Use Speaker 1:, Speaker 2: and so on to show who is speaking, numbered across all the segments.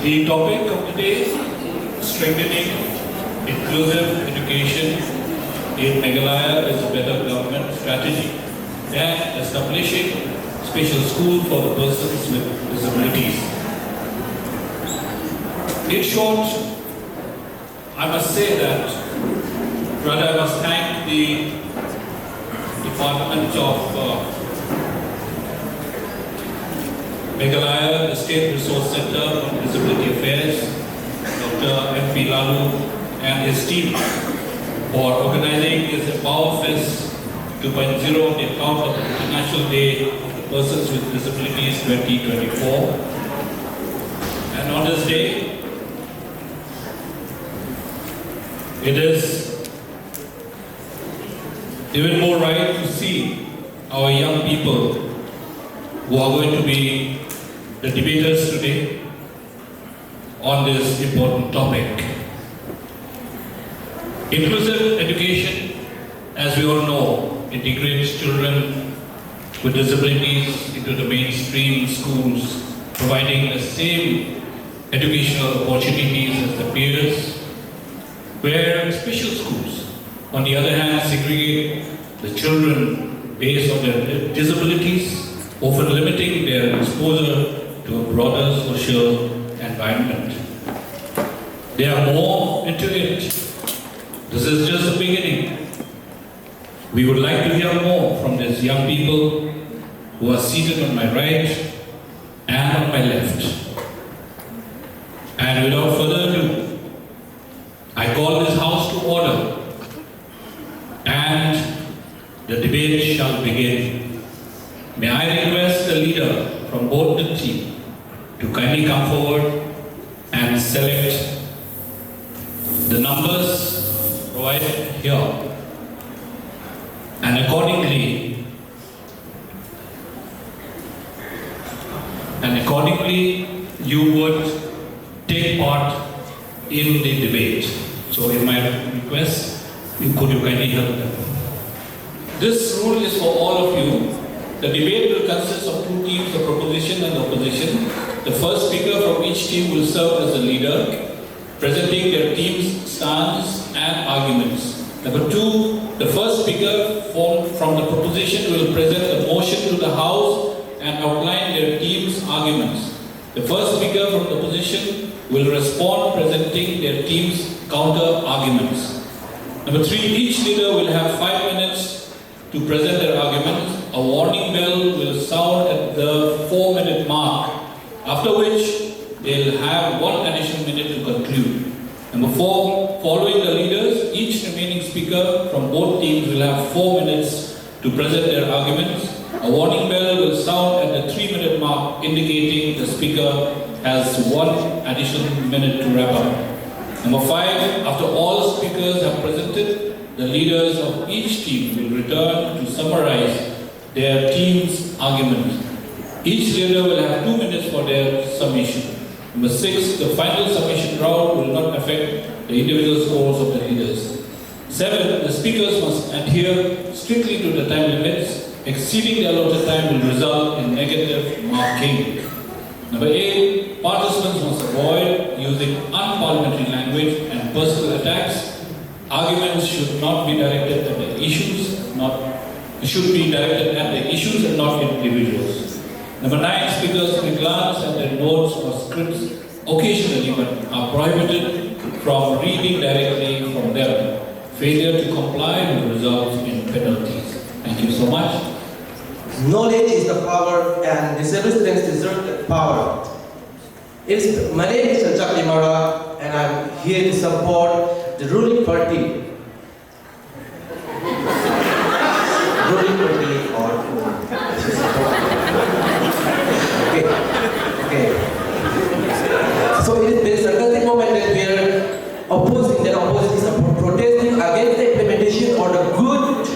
Speaker 1: The topic of today is strengthening inclusive education in Meghalaya is a better government strategy and establishing special school for the persons with disabilities. In short, I must say that rather I must thank the Department of Meghalaya, the State Resource Center on Disability Affairs, Dr. MP Lalu and his team for organizing this EMPOWERFEST 2.0 on the account of the International Day of the Persons with Disabilities 2024. And on this day, it is even more right to see our young people who are going to be the debaters today on this important topic. Inclusive education, as we all know, integrates children with disabilities into the mainstream schools, providing the same educational opportunities as the peers, where special schools, on the other hand, segregate the children based on their disabilities, often limiting their exposure to a broader social environment. There are more into it. This is just the beginning. We would like to hear more from these young people who are seated on my right and on my left. And without further ado, I call this house to order and the debate shall begin. May I request the leader from both the team to kindly come forward and select the numbers provided here. And accordingly, you would take part in the debate. So in my request, could you kindly help them? This rule is for all of you. The debate will consist of two teams, the proposition and the opposition. The first speaker from each team will serve as the leader, presenting their team's stance and arguments. Number two, the first speaker from the proposition will present the motion to the House and outline their team's arguments. The first speaker from the opposition will respond, presenting their team's counter arguments. Number three, each leader will have 5 minutes to present their arguments. A warning bell will sound at the 4-minute mark, after which they'll have 1 additional minute to conclude. Number four, following the leaders, each remaining speaker from both teams will have 4 minutes to present their arguments. A warning bell will sound at the 3-minute mark, indicating the speaker has 1 additional minute to wrap up. Number five, after all speakers have presented, the leaders of each team will return to summarize their team's argument. Each leader will have 2 minutes for their submission. Number six, the final submission round will not affect the individual scores of the leaders. 7, the speakers must adhere strictly to the time limits. Exceeding the allotted time will result in negative marking. Number 8, participants must avoid using unparliamentary language and personal attacks. Arguments should not be directed at the issues, and not individuals. Number 9, speakers may glance at their notes or scripts occasionally but are prohibited from reading directly from them. Failure to comply will result in penalties. Thank you so much.
Speaker 2: Knowledge is the power and disability deserve the power. My name is Jack Limara and I'm here to support the ruling party. Ruling party or okay. So it is very sarcastic moment that we are opposing, the opposition is protesting against the implementation or the good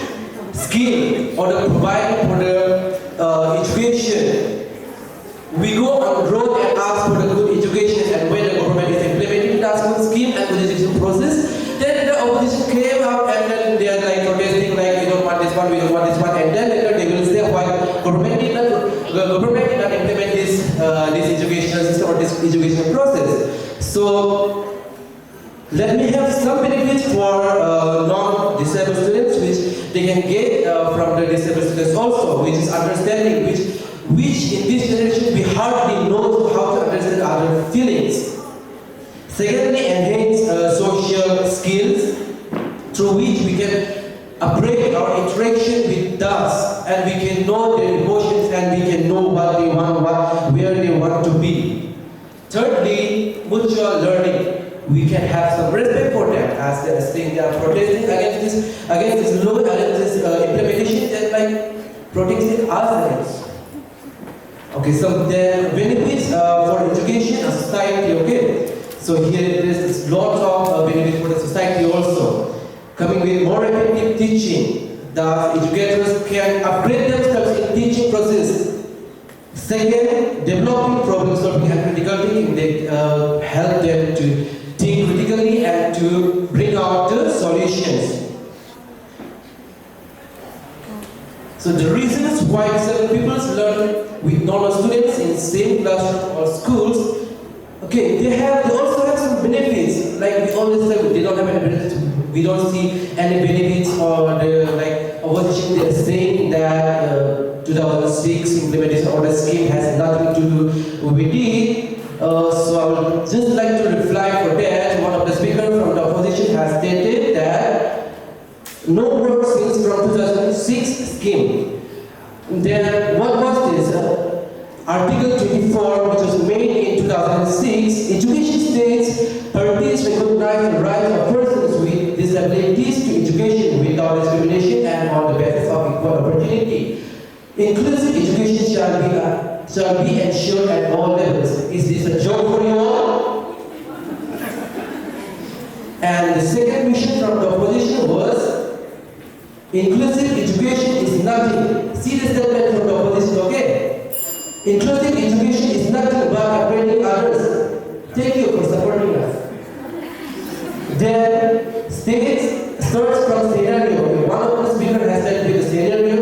Speaker 2: scheme or the providing for the education. We go on the road and ask for the good education, and when the government is implementing the school scheme and the education process, then the opposition came up and then they are like protesting like we don't want this one, we don't want this one, and then later they will say why government did not implement this educational educational system or this educational process. So let me have some benefits for non-disabled students which they can get from the disabled students also, which is understanding, which in this generation we hardly know how to understand other feelings. Secondly, enhance social skills through which we can break our interaction with us, and we can know their emotions, and we can know what they want, where they want to be. Thirdly, mutual learning. We can have some respect for them, as they are saying they are protesting against this law, against this implementation, and like protecting ourselves. Okay, so the benefits for education and society. Okay, so here there's lots of benefits for the society also. Coming with more effective teaching, thus educators can upgrade themselves in teaching process. Second, developing problem solving and critical thinking. They help them to think critically and to bring out the solutions. So the reasons why disabled people learn with normal students in same classroom or schools, okay, they also have some benefits. Like we always say, they don't have any benefits. We don't see any benefits, or the opposition. They are saying that 2006 implementation of the scheme has nothing to do with it. So I would just like to reply for that. One of the speakers from the opposition has stated that no work since from 2006 scheme. Then what was this? Article 24, which was made in 2006, education states parties recognize the rights of persons with disabilities to education without discrimination and on the basis of equal opportunity. Inclusive education shall be ensured at all levels. Is this a joke for you all? And the second mission from the opposition was inclusive education is nothing. See the statement from the opposition, okay? Inclusive education is nothing but upgrading others. Thank you for supporting us. Then states starts from scenario. One of the speakers has said with the scenario.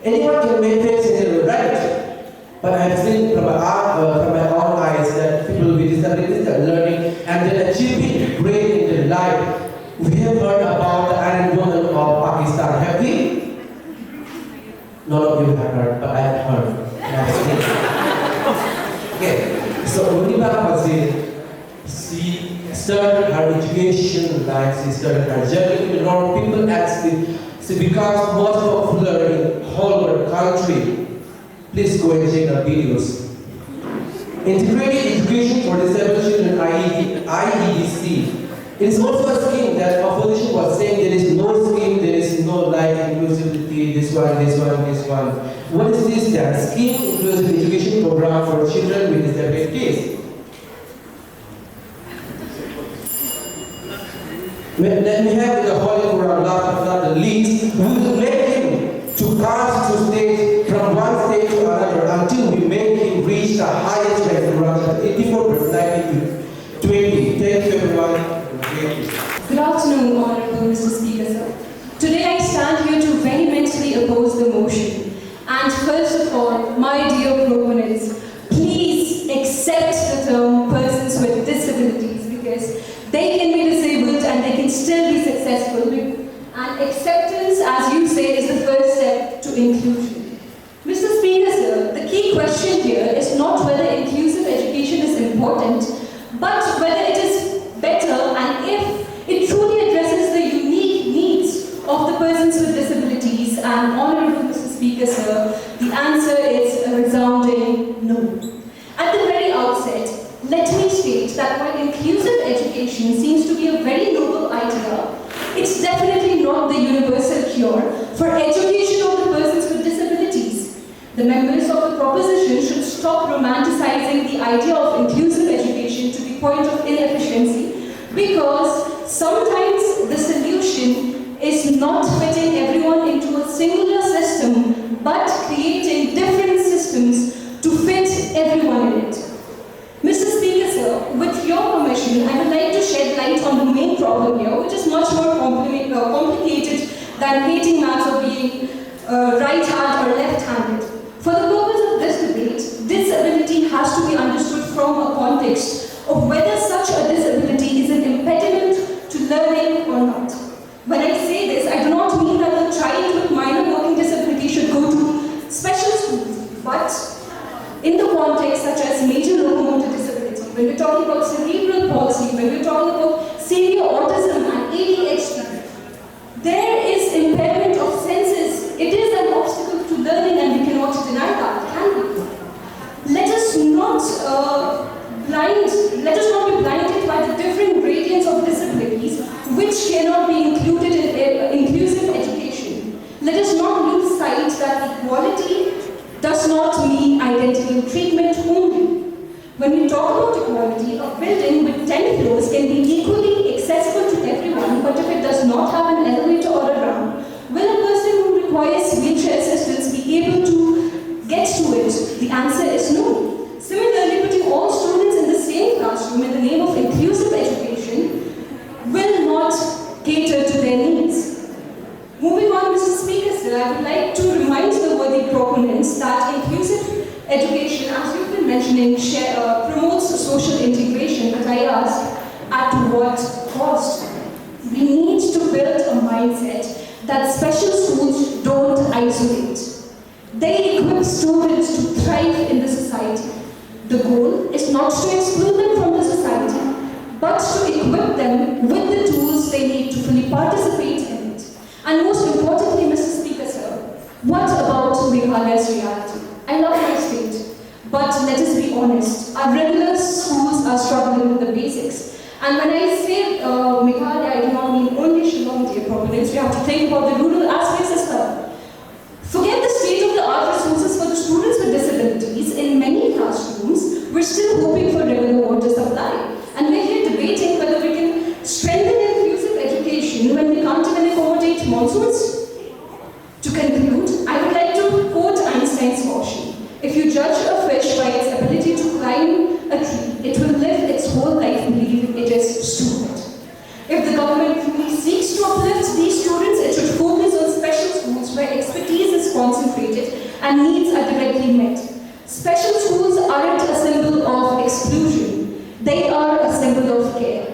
Speaker 2: Anyone can make a scenario, right? But I have seen from my own eyes that people with disabilities are learning and then achieving great in their life. We have heard about the Iron Woman of Pakistan, have we? None of you have heard, but I have heard. Okay, so Munibah Wazir, she started her education life, she started her journey with a lot of people, and she becomes most popular in whole world country. Please go and check her videos. Integrated education for disabled children, IEDC. It is also a scheme that opposition was saying there is no scheme, there is no like inclusivity, this one. What is this then? Scheme inclusive education program for children with disabilities. Let me have the Holy Quran, last but not the least. We will make him to pass to stage from one stage to another until we make him reach the highest rank, Quran 84 verse 19 to 20. Thank you everyone.
Speaker 3: Good afternoon, Honorable Mr. Speaker, sir. Today I stand here to vehemently oppose the motion. And first of all, my dear proponents, please accept the term persons with disabilities, because they can be disabled and they can still be successful. And acceptance, as you say, is the first step to inclusion. Mr. Speaker, sir, the key question here is not whether inclusive education is important, but whether it is better and if it truly addresses the unique needs of the persons with disabilities. And Honorable Mr. Speaker, sir, the answer is a resounding no. At the very outset, let me state that while inclusive education seems to be a very noble idea, it's definitely not the universal cure for education of the persons with disabilities. The members of the proposition should stop romanticizing the idea of inclusive education to the point of inefficiency, because sometimes the solution is not fitting everyone into a singular system, but creating different systems to fit everyone in it. Mr. Speaker, sir, with your permission, I would like to shed light on the main problem here, which is much more complicated than hating maths or being right-handed or left-handed. For the purpose of this debate, disability has to be understood from which cannot be included in inclusive education. Let us not lose sight that equality does not mean identical treatment only. When we talk about equality, a building with 10 floors can be equally accessible to everyone, but if it does not have an elevator or a ramp, will a person who requires wheelchair assistance be able to get to it? The answer is no. Similarly, putting all students in the same classroom in the name of inclusive education will not cater to their needs. Moving on, Mr. Speaker, sir, I would like to remind the worthy proponents that inclusive education, as you've been mentioning, promotes social integration, but I ask, at what cost? We need to build a mindset that special schools don't isolate. They equip students to thrive in the society. The goal is not to exclude them from the society, but to equip them with the tools they need to fully participate in it. And most importantly, Mr. Speaker, sir, what about Meghalaya's reality? I love my state, but let us be honest, our regular schools are struggling with the basics. And when I say Meghalaya, I do not mean only Shillong, dear proponents. We have to think about the rural aspects as well. Forget the state-of-the-art resources for the students with disabilities. In many classrooms, we're still hoping for regular water supply. And we're here debating whether we can strengthen inclusive education when we can't even accommodate monsoons. To conclude, I would like to quote Einstein's caution. If you judge a fish by its ability to climb a tree, it will live its whole life believing it is stupid. If the government truly seeks to uplift these students, it should focus on special schools where expertise is concentrated and needs are directly met. Special schools aren't a symbol of exclusion. They are a symbol of care.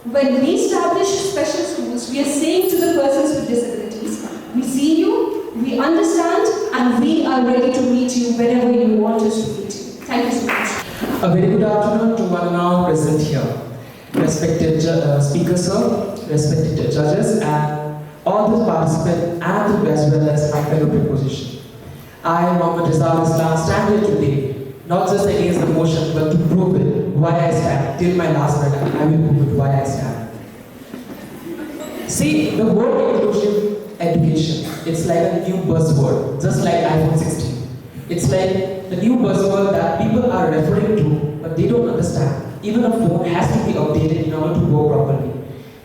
Speaker 3: When we establish special schools, we are saying to the persons with disabilities, we see you, we understand, and we are ready to meet you wherever you want us to meet you. Thank you so much.
Speaker 4: A very good afternoon to one and all present here. Respected speaker sir, respected judges, and all the participants, and as well as my fellow preposition. I, Muhammad Rizal Islam, stand here today, not just against the motion, but to prove it, why I stand. Till my last breath, I will prove it, why I stand. See, the word inclusive education, it's like a new buzzword, just like iPhone 16. It's like the new buzzword that people are referring to, but they don't understand. Even a phone has to be updated in order to work properly.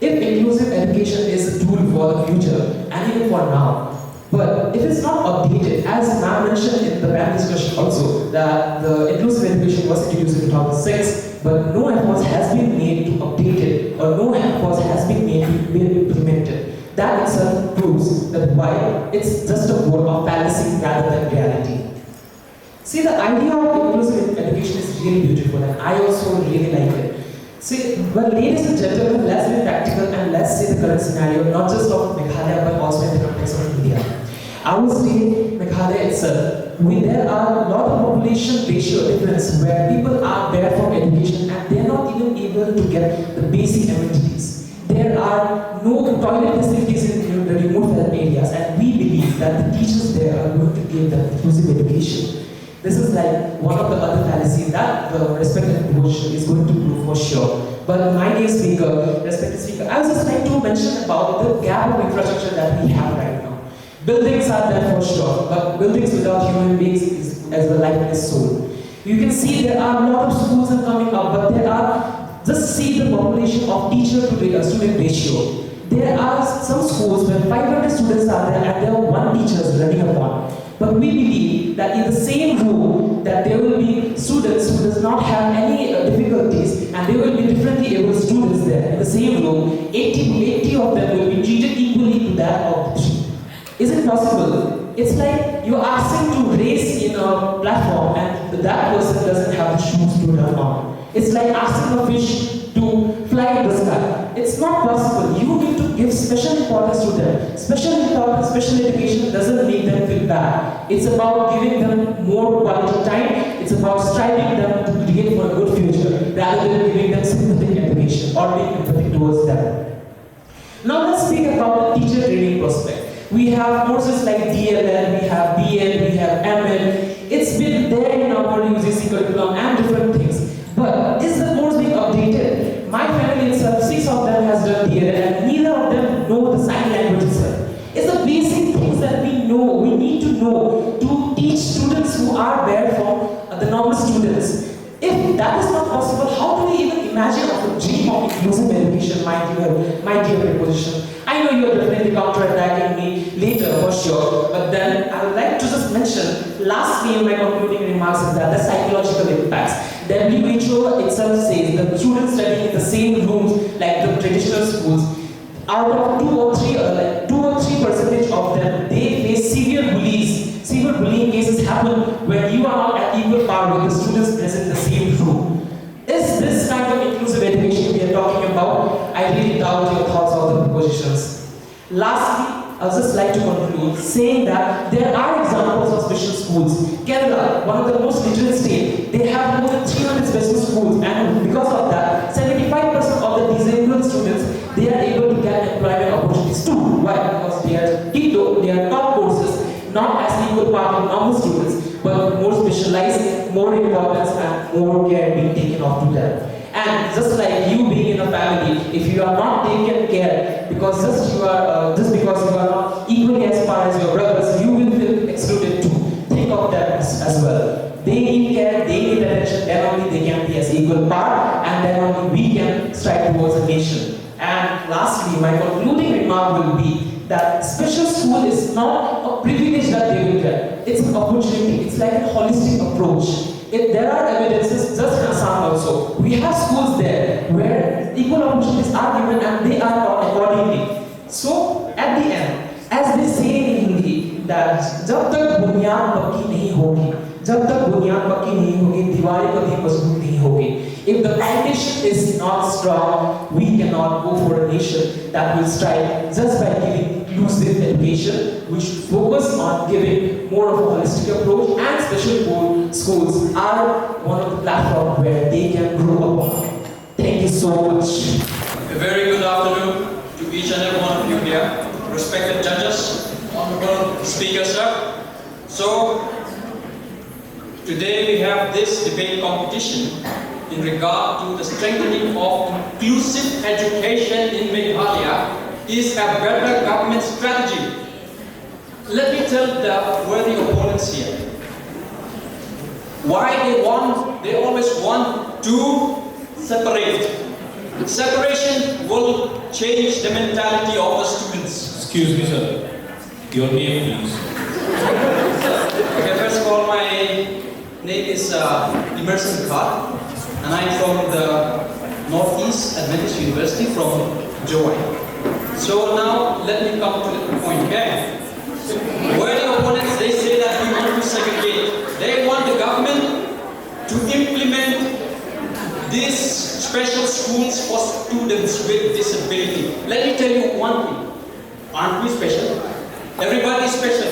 Speaker 4: If inclusive education is a tool for the future, and even for now, but if it's not updated, as ma'am mentioned in the panel discussion also, that the inclusive education was introduced in 2006, but no efforts has been made to update it, or no efforts has been made to be implemented. That itself proves that why it's just a word of fallacy rather than reality. See, the idea of inclusive education is really beautiful, and I also really like it. See, well, ladies and gentlemen, let's be practical and let's see the current scenario, not just of Meghalaya, but also in the context of India. I would say Meghalaya itself, there are a lot of population ratio difference where people are there for education and they're not even able to get the basic amenities. There are no toilet facilities in the remote areas, and we believe that the teachers there are going to give them inclusive education. This is like one of the other fallacies that the respected promotion is going to prove for sure. But my dear speaker, respected speaker, I would just like to mention about the gap of infrastructure that we have right now. Buildings are there for sure, but buildings without human beings is as a lifeless soul. You can see there are a lot of schools are coming up, but there are, just see the population of teacher to student ratio. There are some schools where 500 students are there and there are one teacher running upon. But we believe that in the same room that there will be students who does not have any difficulties, and there will be differently able students there. In the same room, 80 of them will be treated equally to that of the 3. Is it possible? It's like you're asking to race in a platform and that person doesn't have the shoes to run on. It's like asking a fish to fly in the sky. It's not possible. You need to give special importance to them. Special importance, special education doesn't make them feel bad. It's about giving them more quality time. It's about striving them to create for a good future rather than giving them sympathetic education or being empathic towards them. Now let's speak about the teacher training prospect. We have courses like DLL, we have BL, we have ML. It's been there in our UGC curriculum and different things. But is the course being updated? My family itself, 6 of them has done DLL and neither of them even know the sign language itself. It's the basic things that we know, we need to know to teach students who are there from the normal students. If that is not possible, how do we even imagine of a dream of inclusive education, my dear preposition? I know you are definitely counter-attacking me later for sure, but then I would like to just mention, lastly in my concluding remarks is that the psychological impacts. WHO itself says that children studying in the same rooms like the traditional schools, out of 2 or 3% of them, they face severe bullies. Severe bullying cases happen when you are not at equal par with the students present in the same room. Is this kind of inclusive education we are talking about? I really doubt your thoughts on the propositions. Lastly, I would just like to conclude saying that there are examples of special schools. Kerala, one of the most literate states, they have more than 300 special schools, and because of that, 75% of the disabled students, they are able to get employment opportunities too. Why? Because they are top courses, not as equal part of normal students, but more specialized, more importance, and more care being taken off to them. And just like you being in a family, if you are not taken care, because just because you are not equally as far as your brothers, you will feel excluded too. Think of that as well. They need care, they need attention, then only they can be as equal part, and then only we can strive towards a nation. And lastly, my concluding remark will be that special school is not a privilege that they will get. It's an opportunity. It's like a holistic approach. There are evidences, just in Assam also. We have schools there where equal opportunities are given and they are taught accordingly. So, at the end, as they say in Hindi, that जब तक बुनियाद पक्की नहीं होगी, जब तक बुनियाद पक्की नहीं होगी, दीवारें कभी मजबूत नहीं होगी. If the foundation is not strong, we cannot go for a nation that will strive just by giving inclusive education. We should focus on giving more of a holistic approach, and special schools are one of the platforms where they can grow up. Thank you so much.
Speaker 5: A very good afternoon to each and every one of you here, respected judges, honorable speakers, sir. So, today we have this debate competition in regard to the strengthening of inclusive education in Meghalaya is a better government strategy. Let me tell the worthy opponents here why they always want to separate. Separation will change the mentality of the students.
Speaker 1: Excuse me, sir. Your name, please.
Speaker 5: Okay, first of all, my name is Emerson Kar, and I'm from the Northeast Adventist University from Joy. So now let me come to the point, okay? Worthy opponents, they say that we want to segregate. They want the government to implement these special schools for students with disability. Let me tell you one thing. Aren't we special? Everybody is special.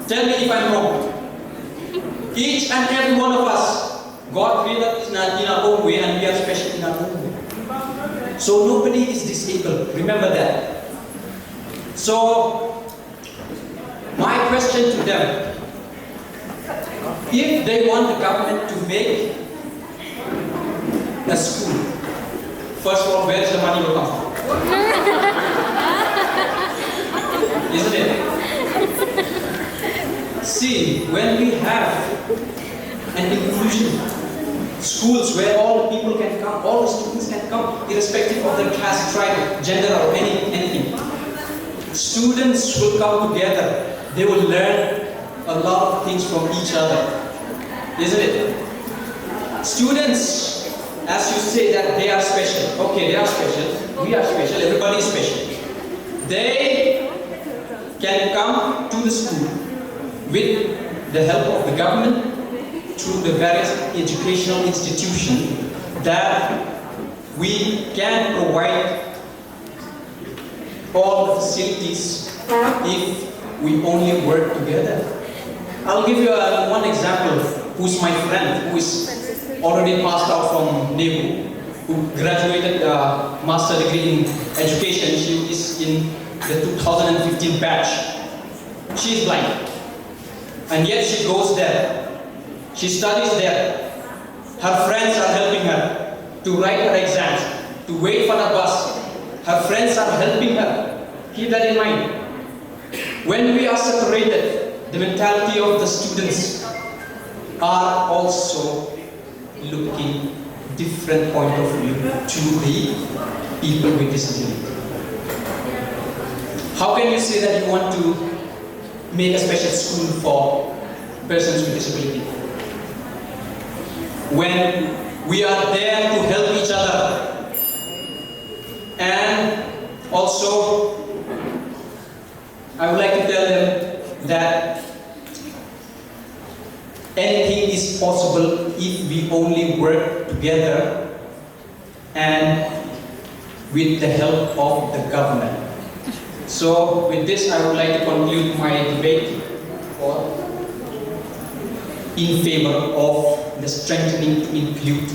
Speaker 5: Tell me if I'm wrong. Each and every one of us, God created us in our own way, and we are special in our own way. So nobody is disabled. Remember that. So, my question to them, if they want the government to make a school, first of all, where does the money will come from? Isn't it? See, when we have an inclusion, schools where all the people can come, all the students can come, irrespective of their caste, tribe, gender, or anything. Students will come together. They will learn a lot of things from each other. Isn't it? Students, as you say that they are special. Okay, they are special. We are special. Everybody is special. They can come to the school with the help of the government through the various educational institutions that we can provide all the facilities if we only work together. I'll give you one example, who's my friend, who is already passed out from NEBU, who graduated a master degree in education. She is in the 2015 batch. She is blind, and yet she goes there. She studies there. Her friends are helping her to write her exams, to wait for the bus, Her friends are helping her. Keep that in mind. When we are separated, the mentality of the students are also looking different point of view to the people with disability. How can you say that you want to make a special school for persons with disability when we are there to help each other? And also, I would like to tell them that anything is possible if we only work together and with the help of the government. So with this, I would like to conclude my debate in favor of the strengthening to include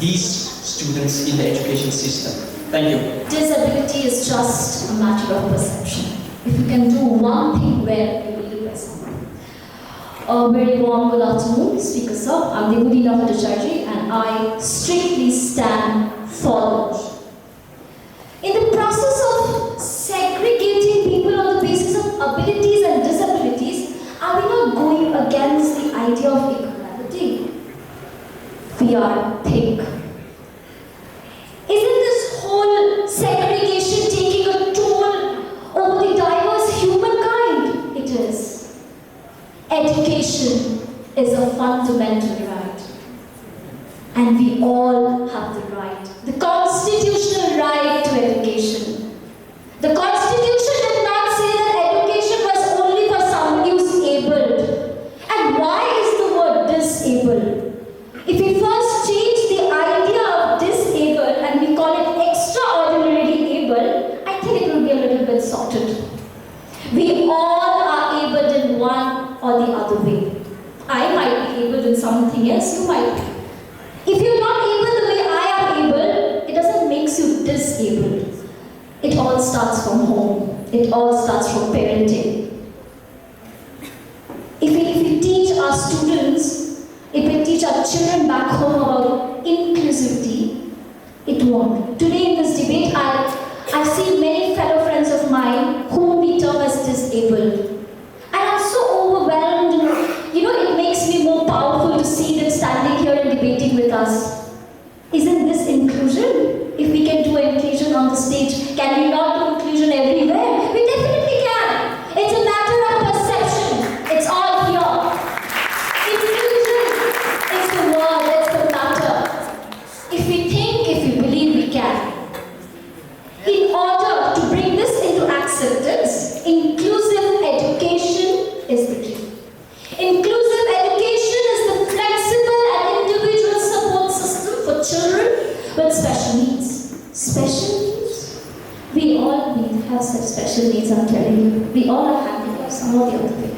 Speaker 5: these students in the education system. Thank you.
Speaker 6: Disability is just a matter of perception. If you can do one thing well, you will do best. A very warm good afternoon, Speaker Sir. I'm the mprpdchannel and I strictly stand for it. In the process of segregating people on the basis of abilities and disabilities, are we not going against the idea of equality? We are thick. Isn't this whole segregation taking a toll over the diverse humankind? It is. Education is a fundamental right. And we all have the right. The constitutional right to education. The Constitution did not say that education was only for somebody who's able. And why is the word disabled? If we first change the idea of disabled and we call it extraordinarily able, I think it will be a little bit sorted. We all are able in one or the other way. I might be able in something else, you might be. If you're not able the way I am able, it doesn't make you disabled. It all starts from home. It all starts from parenting. If we teach our students, if we teach our children back home about inclusivity, it won't. Today in this debate, I've seen many fellow friends of mine whom we term as disabled. And I'm so overwhelmed. It makes me more powerful to see them standing here and debating with us. Isn't this inclusion? If we can do inclusion on the stage, can we not do inclusion everywhere? We definitely can. It's a matter of perception. It's all here. Inclusion is the word, it's the matter. If we think, if we believe, we can. In order to bring this into acceptance, inclusive education is the key. Inclusive education is the flexible and individual support system for children with special needs. Special needs? We all have such special needs, I'm telling you. We all are handicapped, some or the other way.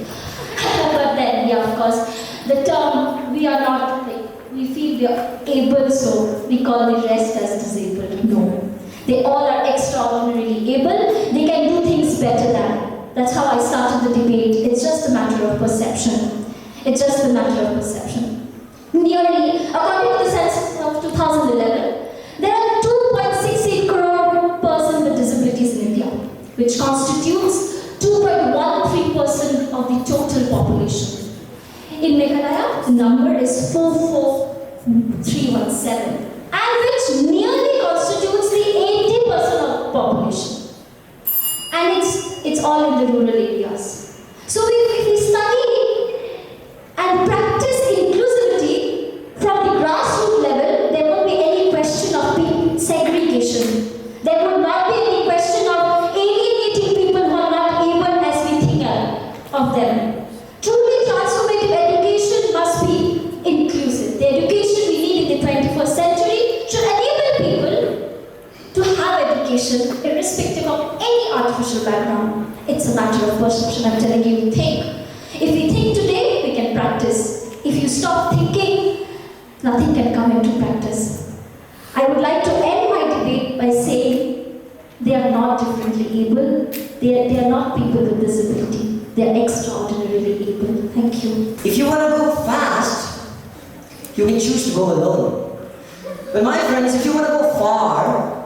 Speaker 6: But then, yeah, of course, the term, we are not, we feel we are able, so we call the rest as disabled. No. They all are extraordinarily able. They can do things better than. That's how I started the debate. It's just a matter of perception. It's just a matter of perception. Nearly, according to the census of 2011, there are 2.68 crore persons with disabilities in India, which constitutes 2.13% of the total population. In Meghalaya, the number is 44317, and which nearly constitutes the 80% of the population. And it's all in the rural areas. So if we study and practice inclusivity from the grassroots level, there won't be any question of segregation. There would not be any question of alienating people who are not able as we think of them. Truly transformative education must be inclusive. The education we need in the 21st century should enable people to have education irrespective of any artificial background. It's a matter of perception, I'm telling you, think. If we think today, we can practice. If you stop thinking, nothing can come into practice. I would like to end my debate by saying they are not differently able. They are not people with disability. They are extraordinarily able. Thank you.
Speaker 7: If you want to go fast, you can choose to go alone. But my friends, if you want to go far,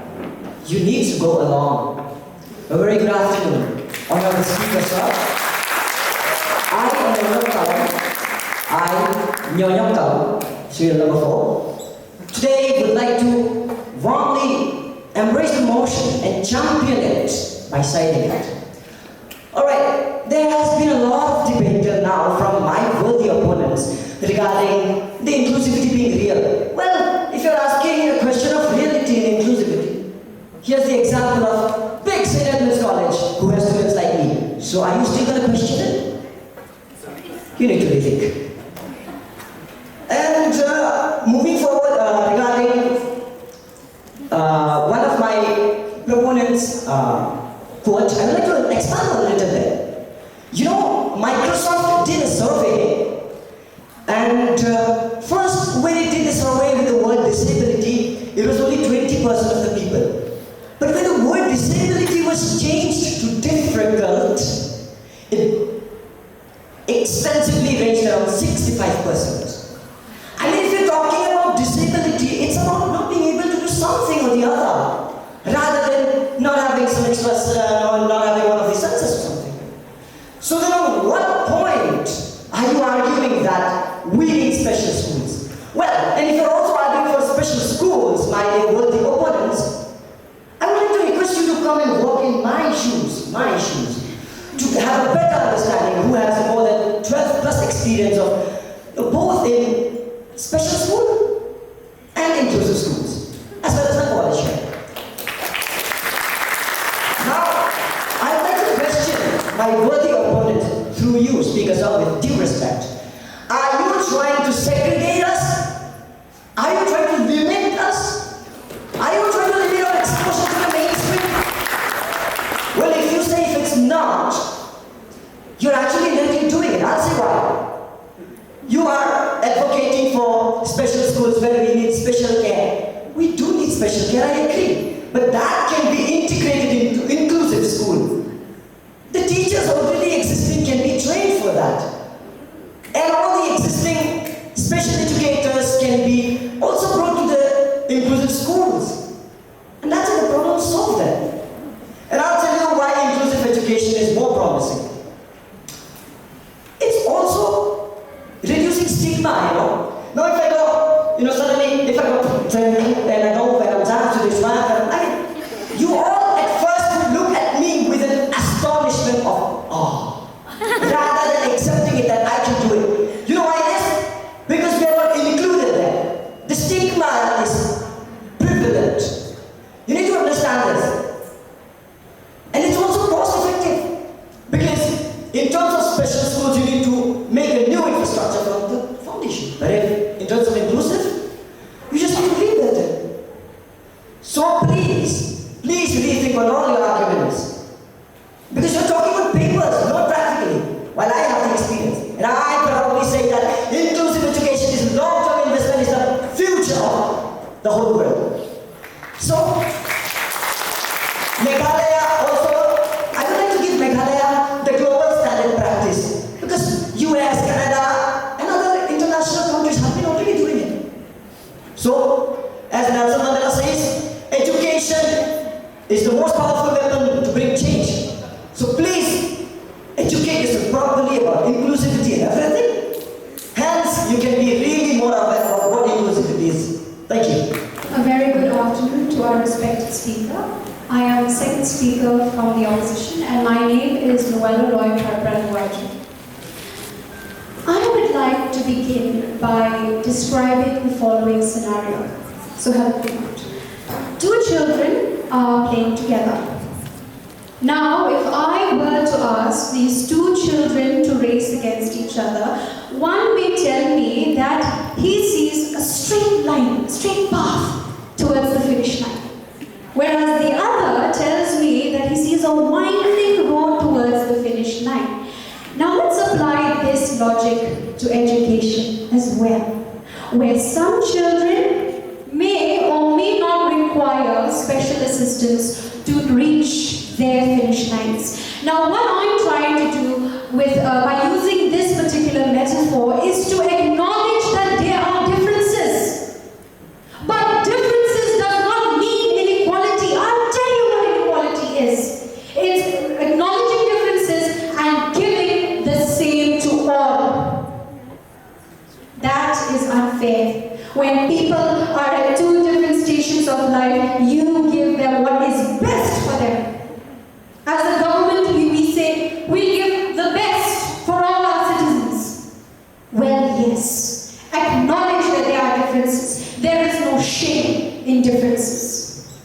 Speaker 7: you need to go along. A very good afternoon, honorable speaker, sir. Serial number 4. Today, would like to warmly embrace the motion and champion it by citing it. Alright, there has been a lot of debate till now from my worthy opponents regarding the inclusivity being real. Well, if you're asking a question of reality and inclusivity, here's the example of big St. Edmund's College who has students like me. So are you still going to question it? You need to rethink. And moving forward regarding one of my proponents' quote, I would like to expand a little bit. You know, Microsoft did a survey, and first when it did the survey with the word disability, it was only 20% of the people. But when the word disability was changed to difficult, it extensively ranged around 65%. I mean, if you're talking about disability, it's about not being able to do something or the other, rather than not having some extra, not having one of the senses or something. So then at what point are you arguing that we need special schools? Well, and if you're also arguing for special schools, my worthy opponents, I would like to request you to come and walk in my shoes, to have a better understanding who has more than 12 plus experience of both in special school and inclusive schools, as well as my college here. Now, I would like to question my worthy opponent through you, Speaker Sir, with due respect. Are you trying to segregate us? Are you trying to limit us? Are you trying to limit our exposure to the mainstream? Well, if you say if it's not, you're actually really doing it. I'll say why. You are advocating for special schools where we need special care. We do need special care, I agree. But that can be integrated into inclusive school. The teachers already existing can be trained for that. And all the existing special educators can be also brought to the inclusive schools. And that's how the problem is solved then. And I'll tell you why inclusive education is more promising. It's also reducing stigma, you know. Now if I go, suddenly if I go to training and I go when I'm down to this one, you all at first would look at me with an astonishment of awe, rather than accepting it that I can do it. You know why it is? Because we are not included there. The stigma is prevalent. You need to understand this. And it's also cost effective. Because in terms of special schools, you need to make a new infrastructure from the foundation. But in terms of inclusive, you just need to rebuild it. So please rethink on all your arguments. Because you're talking about papers, not practically. While I have the experience. And I probably say that inclusive education is long-term investment, is the future of the whole world. So, Meghalaya also, I would like to give Meghalaya the global standard practice. Because US, Canada, and other international countries have been already doing it. So, as Nelson Mandela says, education is the most powerful weapon to bring change. So please, educate yourself properly about inclusivity and everything. Hence, you can be really more aware of what inclusivity is. Thank you.
Speaker 3: A very good afternoon to our respected speaker. I am the second speaker from the opposition, and my name is Noella Roy Prabhupada. I would like to begin by describing the following scenario. So help me out. Two children are playing together. Now, if I were to ask these two children to race against each other, one may tell me that he sees a straight line, straight path towards the finish line. Whereas the other tells me that he sees a winding road towards the finish line. Now let's apply this logic to education as well, where some children may or may not require special assistance to reach their finish lines. Now what I'm trying to do with by using this particular metaphor is to acknowledge that there are differences. But differences does not mean inequality. I'll tell life, you give them what is best for them. As a government, we say, we give the best for all our citizens. Well, yes, acknowledge that there are differences. There is no shame in differences.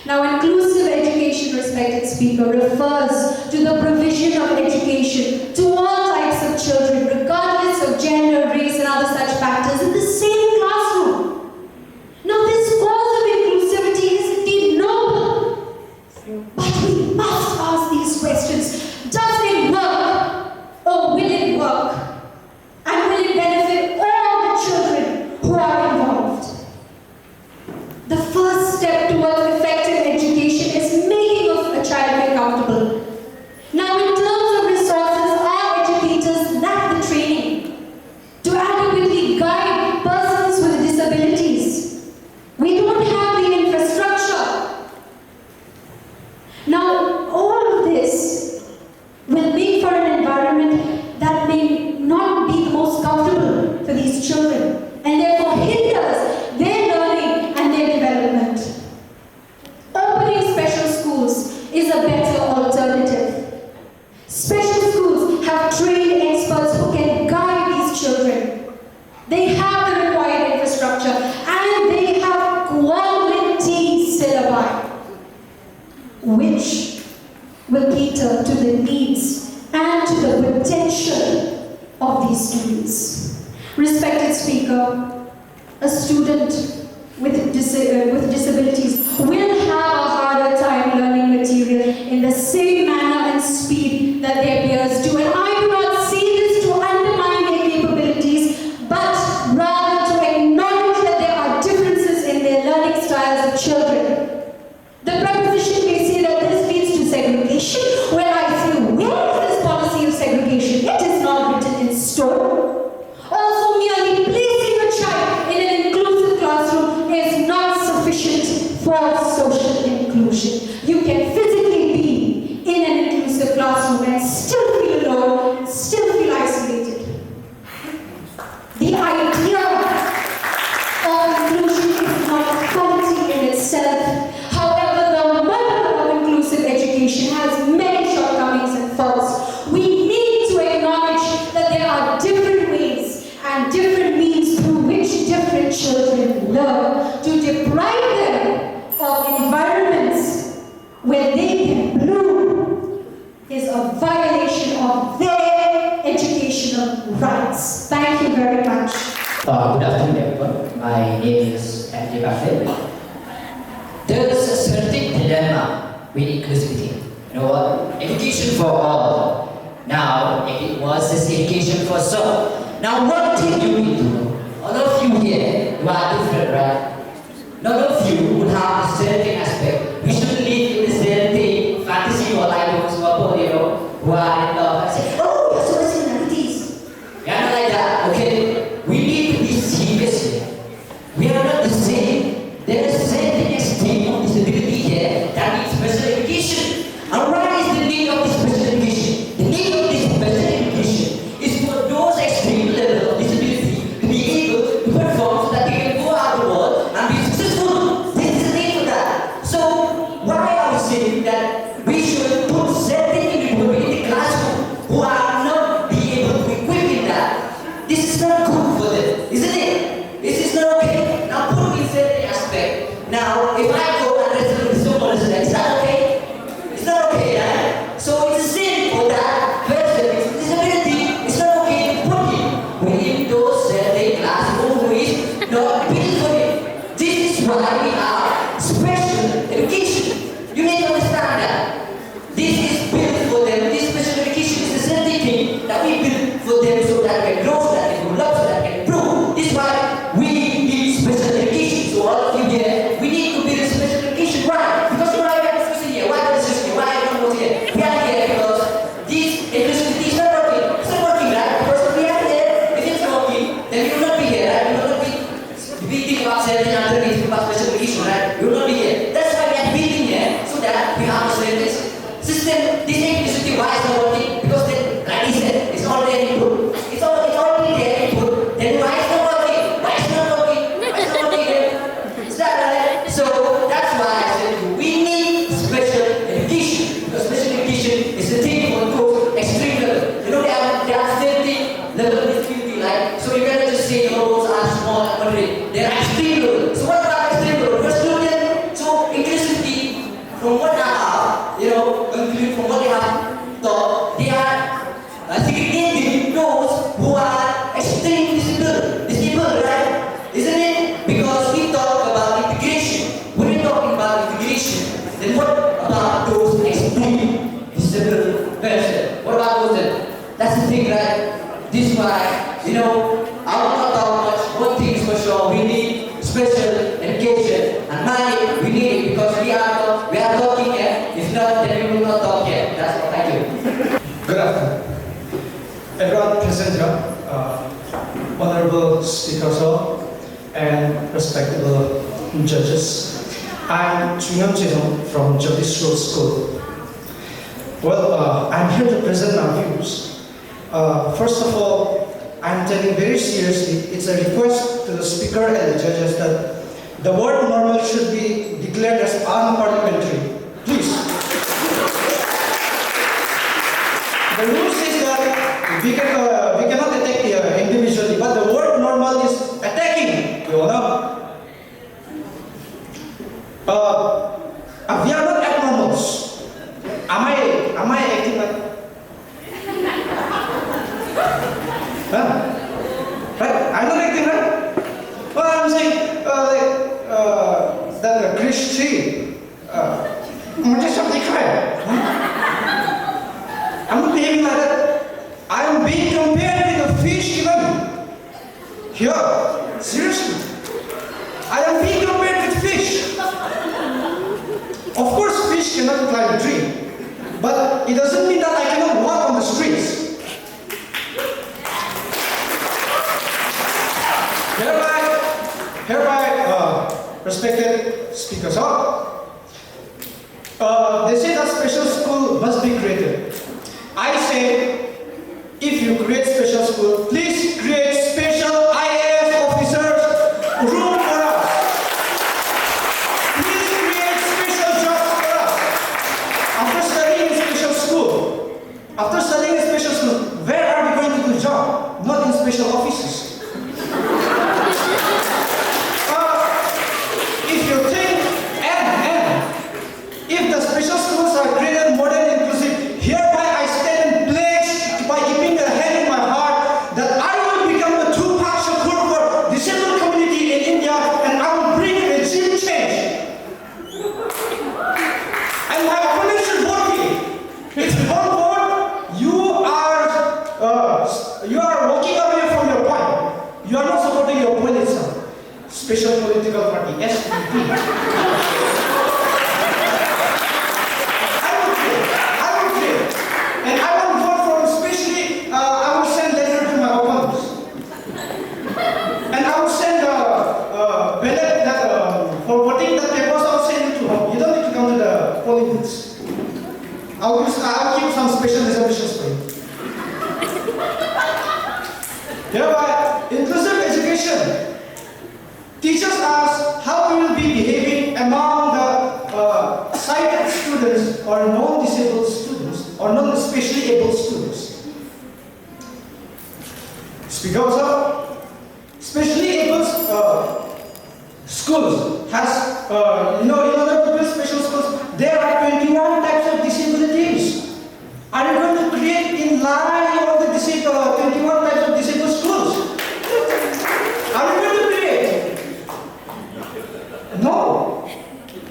Speaker 3: Now, inclusive education, respected speaker, refers to the provision of education to all types of children, regardless of gender, race, and other such factors, in the same classroom. Now, this cause of inclusivity is indeed noble, but we must ask these questions. Does it work, or will it work? And will it benefit all the children who are involved? The first step towards effective education is making of a child feel comfortable. Now, in terms of resources, our educators lack the training to adequately guide persons with disabilities. We don't have the infrastructure. Now, all of this will make for an environment that may not be the most comfortable for these children, and therefore hinders their learning and their development. Opening special schools is a better alternative. Special schools have trained experts who can guide these children. They have the required infrastructure and they have quality syllabi, which will cater to the needs and to the potential of these students. Respected speaker, a student with disabilities will have a harder time learning material in the same manner and speed that their peers do. And I do not see this to undermine their capabilities, but rather to acknowledge that there are differences in their learning styles of children. The preposition may say that this leads to segregation, where I say, where is this policy of segregation? It is not written in stone. Also, merely placing a child in an inclusive classroom is not sufficient for social inclusion. You can physically be in an inclusive classroom and still feel alone, still feel isolated. The idea of inclusion is not quality in itself. However, the model of inclusive education has many shortcomings and faults. We need to acknowledge that there are different ways and different means through which different children learn. To deprive them of environments where they can bloom is a violation of their educational rights. Thank you very much.
Speaker 8: Good afternoon, everyone. My name is mprpdchannel. There is a certain dilemma with inclusivity. You know what? Education for all. Now, if it was this education for some. Now, one thing you need to know, all of you here, you are different, right? None of you would have a certain aspect. We should live in the certain fantasy or like those people, you know, who are in love and say, oh, you're so personalities. Yeah, not like that, okay? We need to be serious here. We are not the same. There is a certain extent of disability here that needs special education. And what is the need of this special education? The need of this special education is for those extreme level of disability to be able to perform so that they can go out the world and be successful. This is the need for that. So why are we saying that we should put certain individuals in the classroom who are not be able to equip in that? This is not good for them, isn't it? This is not okay. Now put in certain aspect. Now if I go and wrestle with someone, is that okay? It's not okay, right? So it's the same for that person with disability. It's not okay to put him within those certain classroom who is not built for him. This is why we are special education. You need to understand that. This is built for them. This special education is the certain thing that we build for them so that they can grow, so that they can love, so that they can improve. This is why we need special education. So all of you here, we need to build special
Speaker 5: present here, honorable speakers and respectable judges. I'm Shillong from Jagdish Road School. Well, I'm here to present my views. First of all, I'm taking very seriously, it's a request to the speaker and the judges that the word normal should be declared as unparliamentary. Please. The rule says that we cannot attack individually, but the word normal is attacking. You know? We are not abnormals. Am I acting like? Huh? Right? I'm not acting right. Well, I'm saying that Krish tree. I'm not behaving like that. I am being compared with a fish even. Here, seriously. I am being compared with fish. Of course, fish cannot climb a tree, but it doesn't mean that I cannot walk on the streets. Hereby, respected speakers, they say that special school must be created. I say, if you create special school, please create special IAS officers room for us. Please create special jobs for us. After studying in special school, where are we going to do job? Not in special offices. If you think, if the special schools are created modern and inclusive, hereby I stand and pledge by keeping a hand in my heart that I will become the Tupac Shakur for disabled community in India and I will bring regime change. And my opponent should vote me. If you don't vote, you are walking away from your point. You are not supporting your point itself. Special political party, SDP. And I will vote for, especially, I will send letter to my opponents. And I will send a ballot that, for voting the papers, I will send it to home. You don't need to come to the polling booths. I will keep some special reservations for you. Hereby, inclusive education. Teachers ask how we will be behaving among the sighted students or non-disabled students or non-specially able students. Speak out, sir. Specially able schools has, in order to build special schools, there are 21 types of disabilities. Are you going to create in line all the 21 types of disabled schools? Are you going to create? No.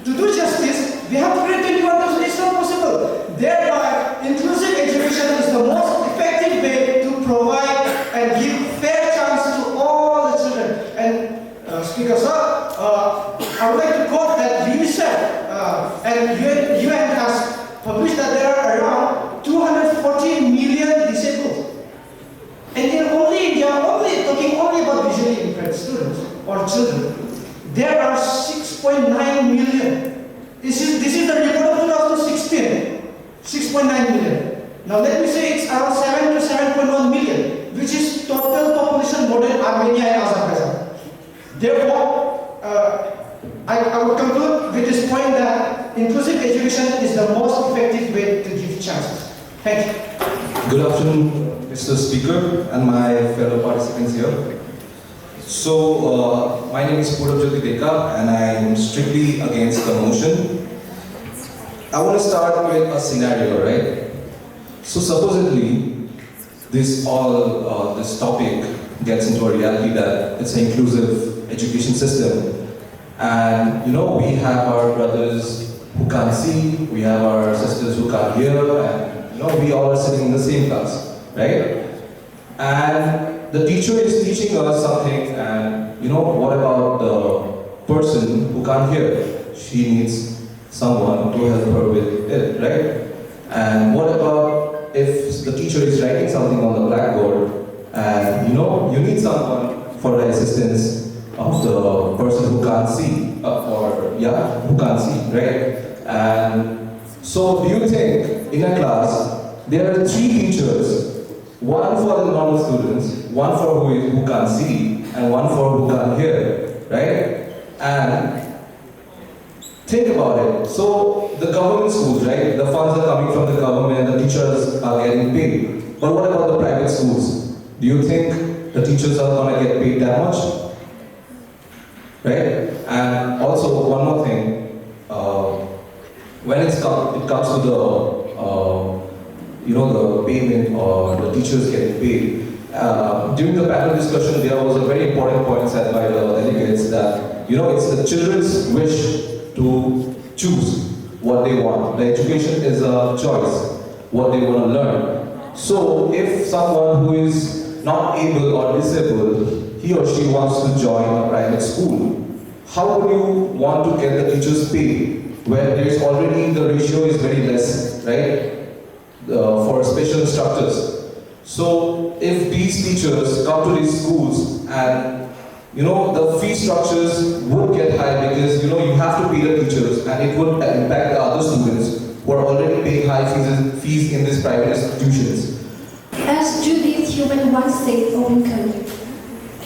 Speaker 5: To do justice, we have to create 21 types. It's not possible. Thereby, inclusive education is the most effective way to provide and give fair chance to all the children. And Speaker Sir, I would like to quote that UNICEF and UN has published that there are around 240 million disabled. And in only India, talking only about visually impaired students or children, there are 6.9 million. This is the report of 2016. 6.9 million. Now let me say it's around 7 to 7.1 million, which is total population more than Armenia and Azerbaijan. Therefore, I would conclude with this point that inclusive education is the most effective way to give chances. Thank you.
Speaker 9: Good afternoon, Mr. Speaker and my fellow participants here. So, my name is Purabjyoti Deka and I am strictly against the motion. I want to start with a scenario, right? So supposedly, this topic gets into a reality that it's an inclusive education system. And we have our brothers who can't see, we have our sisters who can't hear, and we all are sitting in the same class, right? And the teacher is teaching us something, and what about the person who can't hear? She needs someone to help her with it, right? And what about if the teacher is writing something on the blackboard and you need someone for the assistance of the person who can't see, who can't see, right? And so, do you think in a class there are 3 teachers, one for the normal students, one for who can't see, and one for who can't hear, right? And think about it. So the government schools, right? The funds are coming from the government, the teachers are getting paid. But what about the private schools? Do you think the teachers are going to get paid that much? Right? And also one more thing, when it comes to the payment or the teachers getting paid, during the panel discussion, there was a very important point said by the delegates that it's the children's wish to choose what they want. The education is a choice, what they want to learn. So if someone who is not able or disabled, he or she wants to join a private school, how would you want to get the teachers paid where there is already the ratio is very less, right? For special instructors. So if these teachers come to these schools and the fee structures would get high because you have to pay the teachers and it would impact the other students who are already paying high fees in these private institutions.
Speaker 6: As Judith Human once said, open career,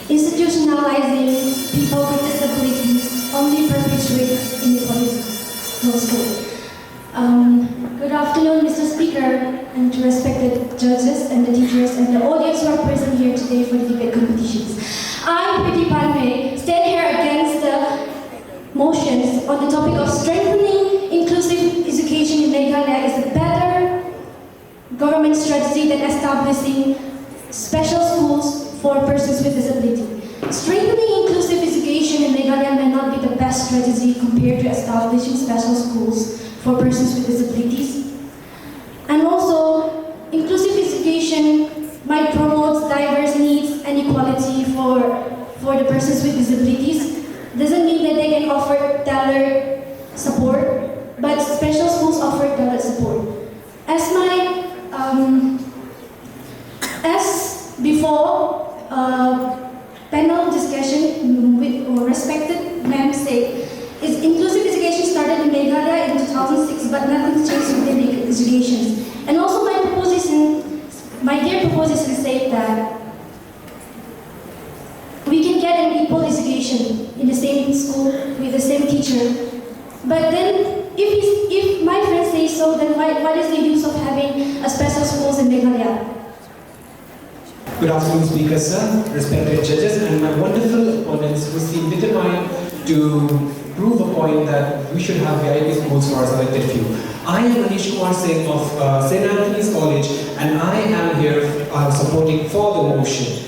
Speaker 6: institutionalizing people with disabilities only perpetuates inequality. Good afternoon, Mr. Speaker, and to respected judges and the teachers and the audience who are present here today for the debate competitions. I, Pretty Palme, stand here against the motions on the topic of strengthening inclusive education in Meghalaya is a better government strategy than establishing special schools for persons with disability. Strengthening inclusive education in Meghalaya may not be the best strategy compared to establishing special schools for persons with disabilities. And also, inclusive education might promote diverse needs and equality for the persons with disabilities. Doesn't mean that they can offer tailored support, but special schools offer tailored support. As before, panel discussion with respected ma'am said, is inclusive education started in Meghalaya in 2006, but nothing's changed within education. And also my dear proposition said that we can get an equal education in the same school with the same teacher. But then, if my friend says so, then what is the use of having a special schools in Meghalaya?
Speaker 4: Good afternoon, Speaker Sir, respected judges, and my wonderful opponents who seem determined to prove a point that we should have VIP schools for our selected few. I am Anish Kumar Singh of St. Anthony's College, and I am here supporting for the motion.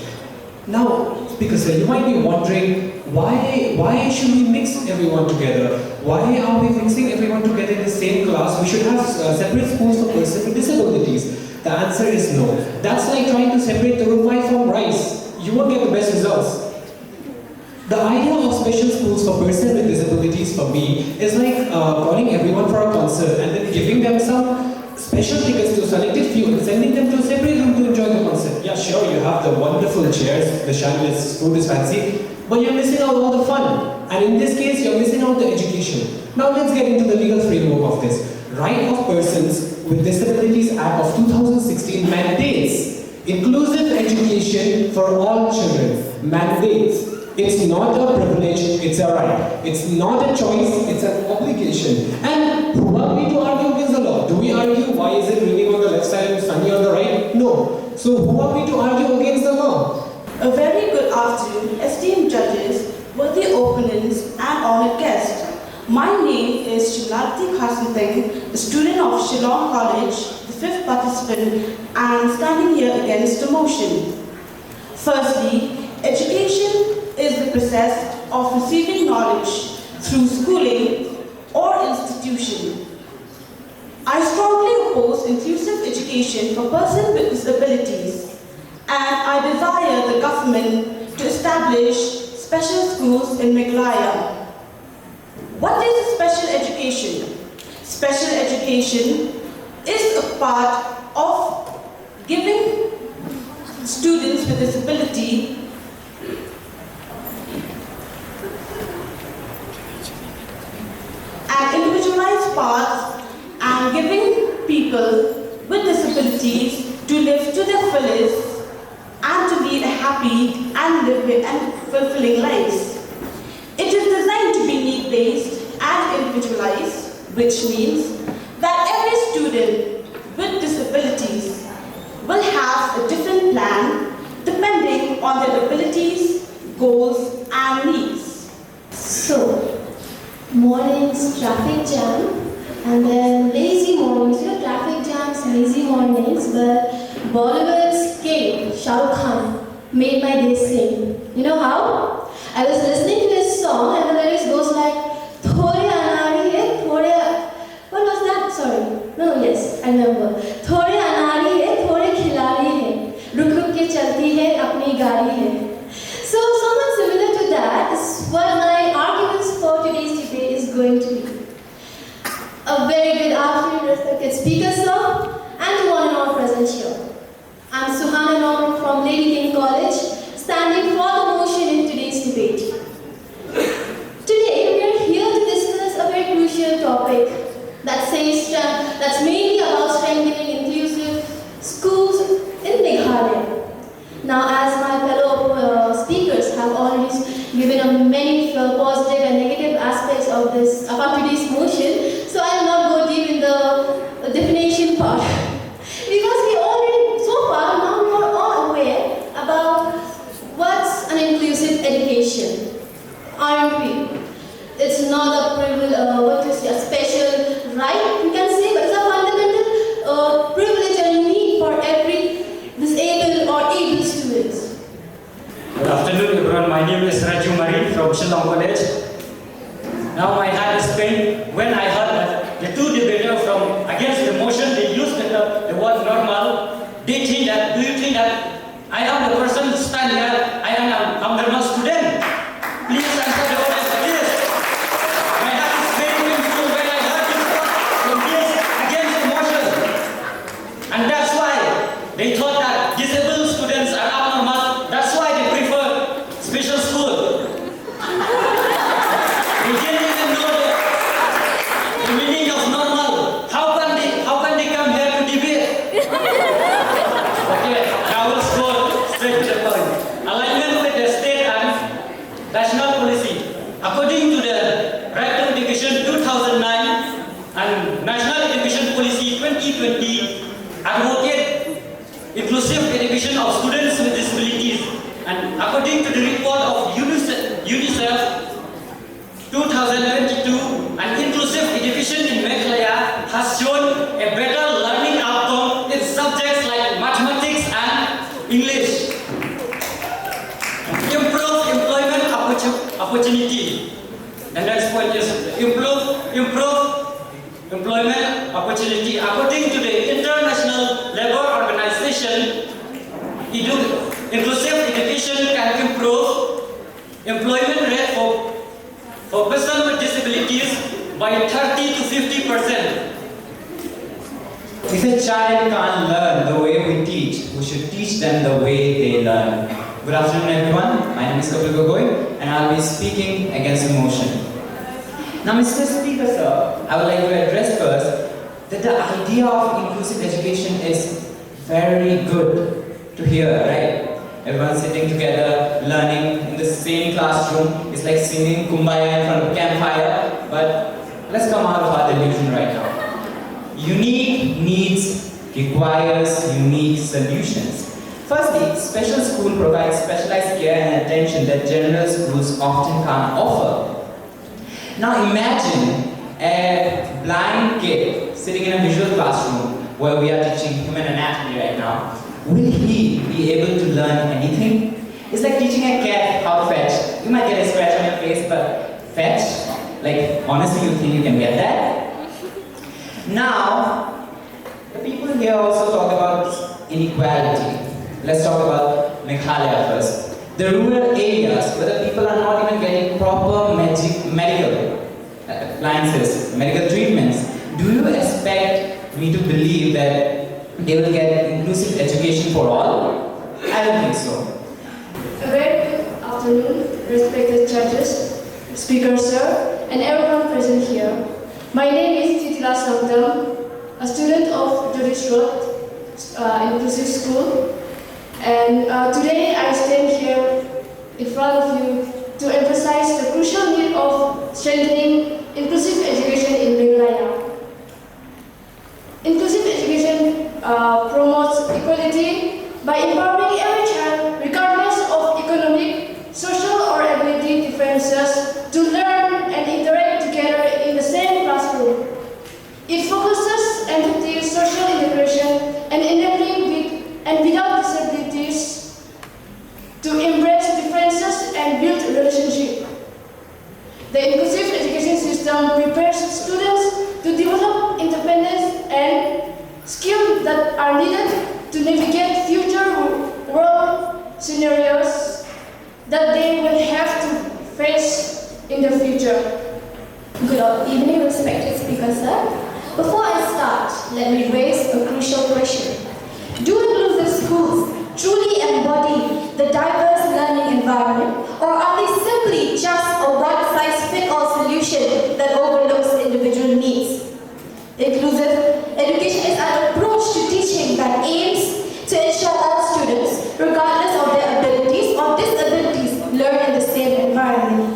Speaker 4: Now, Speaker Sir, you might be wondering why should we mix everyone together? Why are we mixing everyone together in the same class? We should have separate schools for persons with disabilities. The answer is no. That's like trying to separate the rumbai from rice. You won't get the best results. The idea of special schools for persons with disabilities for me is like calling everyone for a concert and then giving them some special tickets to a selected few and sending them to a separate room to enjoy the concert. Yeah, sure, you have the wonderful chairs, the chandeliers, food is fancy, but you're missing out all the fun. And in this case, you're missing out the education. Now let's get into the legal framework of this. Right of Persons with Disabilities Act of 2016 mandates inclusive education for all children. Mandates. It's not a privilege, it's a right. It's not a choice, it's an obligation. And who are we to argue against the law? Do we argue why is it raining on the left side and sunny on the right? No. So who are we to argue against the law?
Speaker 10: A very good afternoon, esteemed judges, worthy opponents, and honored guests. My name is Shillong Hasanteng, the student of Shillong College, the 5th participant, and standing here against the motion. Firstly, education is the process of receiving knowledge through schooling or institution. I strongly oppose inclusive education for persons with disabilities, and I desire the government to establish special schools in Meghalaya. What is special education? Special education is a part of giving students with disability and individualized paths and giving people with disabilities to live to their fullest and to lead a happy and fulfilling lives. It is designed to be need-based and individualized, which means that every student with disabilities will have a different plan depending on their abilities, goals, and needs.
Speaker 6: So, mornings, traffic jam, and then lazy mornings, traffic jams, lazy mornings, but Bollywood's king, Shah Rukh Khan, made my day sing. You know how? I was listening to his song and the lyrics goes like, Thode anari hai, thode... What was that? Sorry. No, yes, I remember. Thode anari hai, thode khilari hai, ruk ruk ke chalti hai, apni gaadi hai. So, somewhat similar to that is what my arguments for today's debate is going to be. A very good afternoon, respected speaker, sir, and to one and all present here. I'm Suhana Norman from Lady King College, standing for the motion in today's debate. Today, we are here to discuss a very crucial topic that's mainly about strengthening inclusive schools in Meghalaya. Now, as my fellow speakers have already given many positive and negative aspects of this about today's motion, so I will not go deep in the definition part. Because we already, so far, now we are all aware about what's an inclusive education, aren't we? It's not a privilege, a special right, you can say, but it's a fundamental privilege and need for every disabled or able students.
Speaker 11: Good afternoon, everyone. My name is Raju Mari from Shillong College. Now my heart is pained when I heard that the two debaters from against the motion, they used the word normal. They think that, do you think that I am the person stand here, I am a normal student? Please answer the audience, please. My heart is very painful when I heard this word from this against the motion. And that's why they thought that disabled students are abnormal. That's why they prefer special school. They didn't even know the meaning of normal. How can they come here to debate? Okay, now let's go straight to the point. Alignment with the state and national policy. According to the Right to Education 2009 and National Education Policy 2020, advocate inclusive education of students with disabilities. And according to the report of UNICEF 2022, an inclusive education in Meghalaya has shown a better learning outcome in subjects like mathematics and English. Improve employment opportunity. The next point is improve employment opportunity. According to the International Labour Organization, inclusive education can improve employment rate for persons with disabilities by 30 to 50%.
Speaker 12: If a child can't learn the way we teach, we should teach them the way they learn. Good afternoon, everyone. My name is Kapil Gogoi, and I'll be speaking against the motion. Now, Mr. Speaker, sir, I would like to address first that the idea of inclusive education is very good to hear, right? Everyone sitting together, learning in the same classroom. It's like singing Kumbaya in front of a campfire. But let's come out of our delusion right now. Unique needs requires unique solutions. Firstly, special school provides specialized care and attention that general schools often can't offer. Now imagine a blind kid sitting in a visual classroom where we are teaching human anatomy right now. Will he be able to learn anything? It's like teaching a cat how to fetch. You might get a scratch on your face, but fetch? Like, honestly, you think you can get that? Now, the people here also talk about inequality. Let's talk about Meghalaya first. The rural areas where the people are not even getting proper medical appliances, medical treatments. Do you expect me to believe that they will get inclusive education for all? I I don't think so.
Speaker 13: A very good afternoon, respected judges, speaker sir, and everyone present here. My name is Titila Samdam, a student of Judith Road Inclusive School, and today I stand here in front of you to emphasize the crucial need of strengthening inclusive education in Meghalaya. Inclusive education promotes equality by empowering every child, regardless of economic, social, or ability differences, to learn and interact together in the same classroom. It focuses empathy, social integration, and enabling with and without disabilities to embrace differences and build relationships. The inclusive education system prepares students to develop independence and skills that are needed to navigate future world scenarios that they will have to face in the future.
Speaker 6: Good evening, respected speaker, sir. Before I start, let me raise a crucial question. Do inclusive schools truly embody the diverse learning environment, or are they simply just a one-size-fits-all solution that overlooks individual needs? Inclusive education is an approach to teaching that aims to ensure all students, regardless of their abilities or disabilities, learn in the same environment.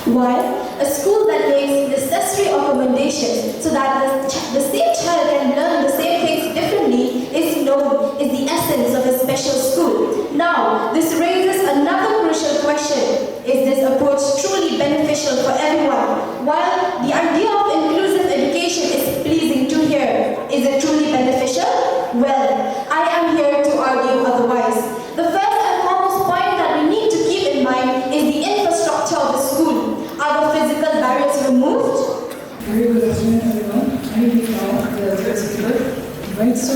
Speaker 6: While a school that makes necessary accommodations so that the same child can learn the same things differently is known as the essence of a special school. Now, this raises another crucial question. Is this approach truly beneficial for everyone? While the idea of inclusive education is pleasing to hear, is it truly beneficial? Well, I am here to argue otherwise. The first and foremost point that we need to keep in mind is the infrastructure of the school. Are the physical barriers removed?
Speaker 14: Very good afternoon, everyone. I'm the third speaker. Right, so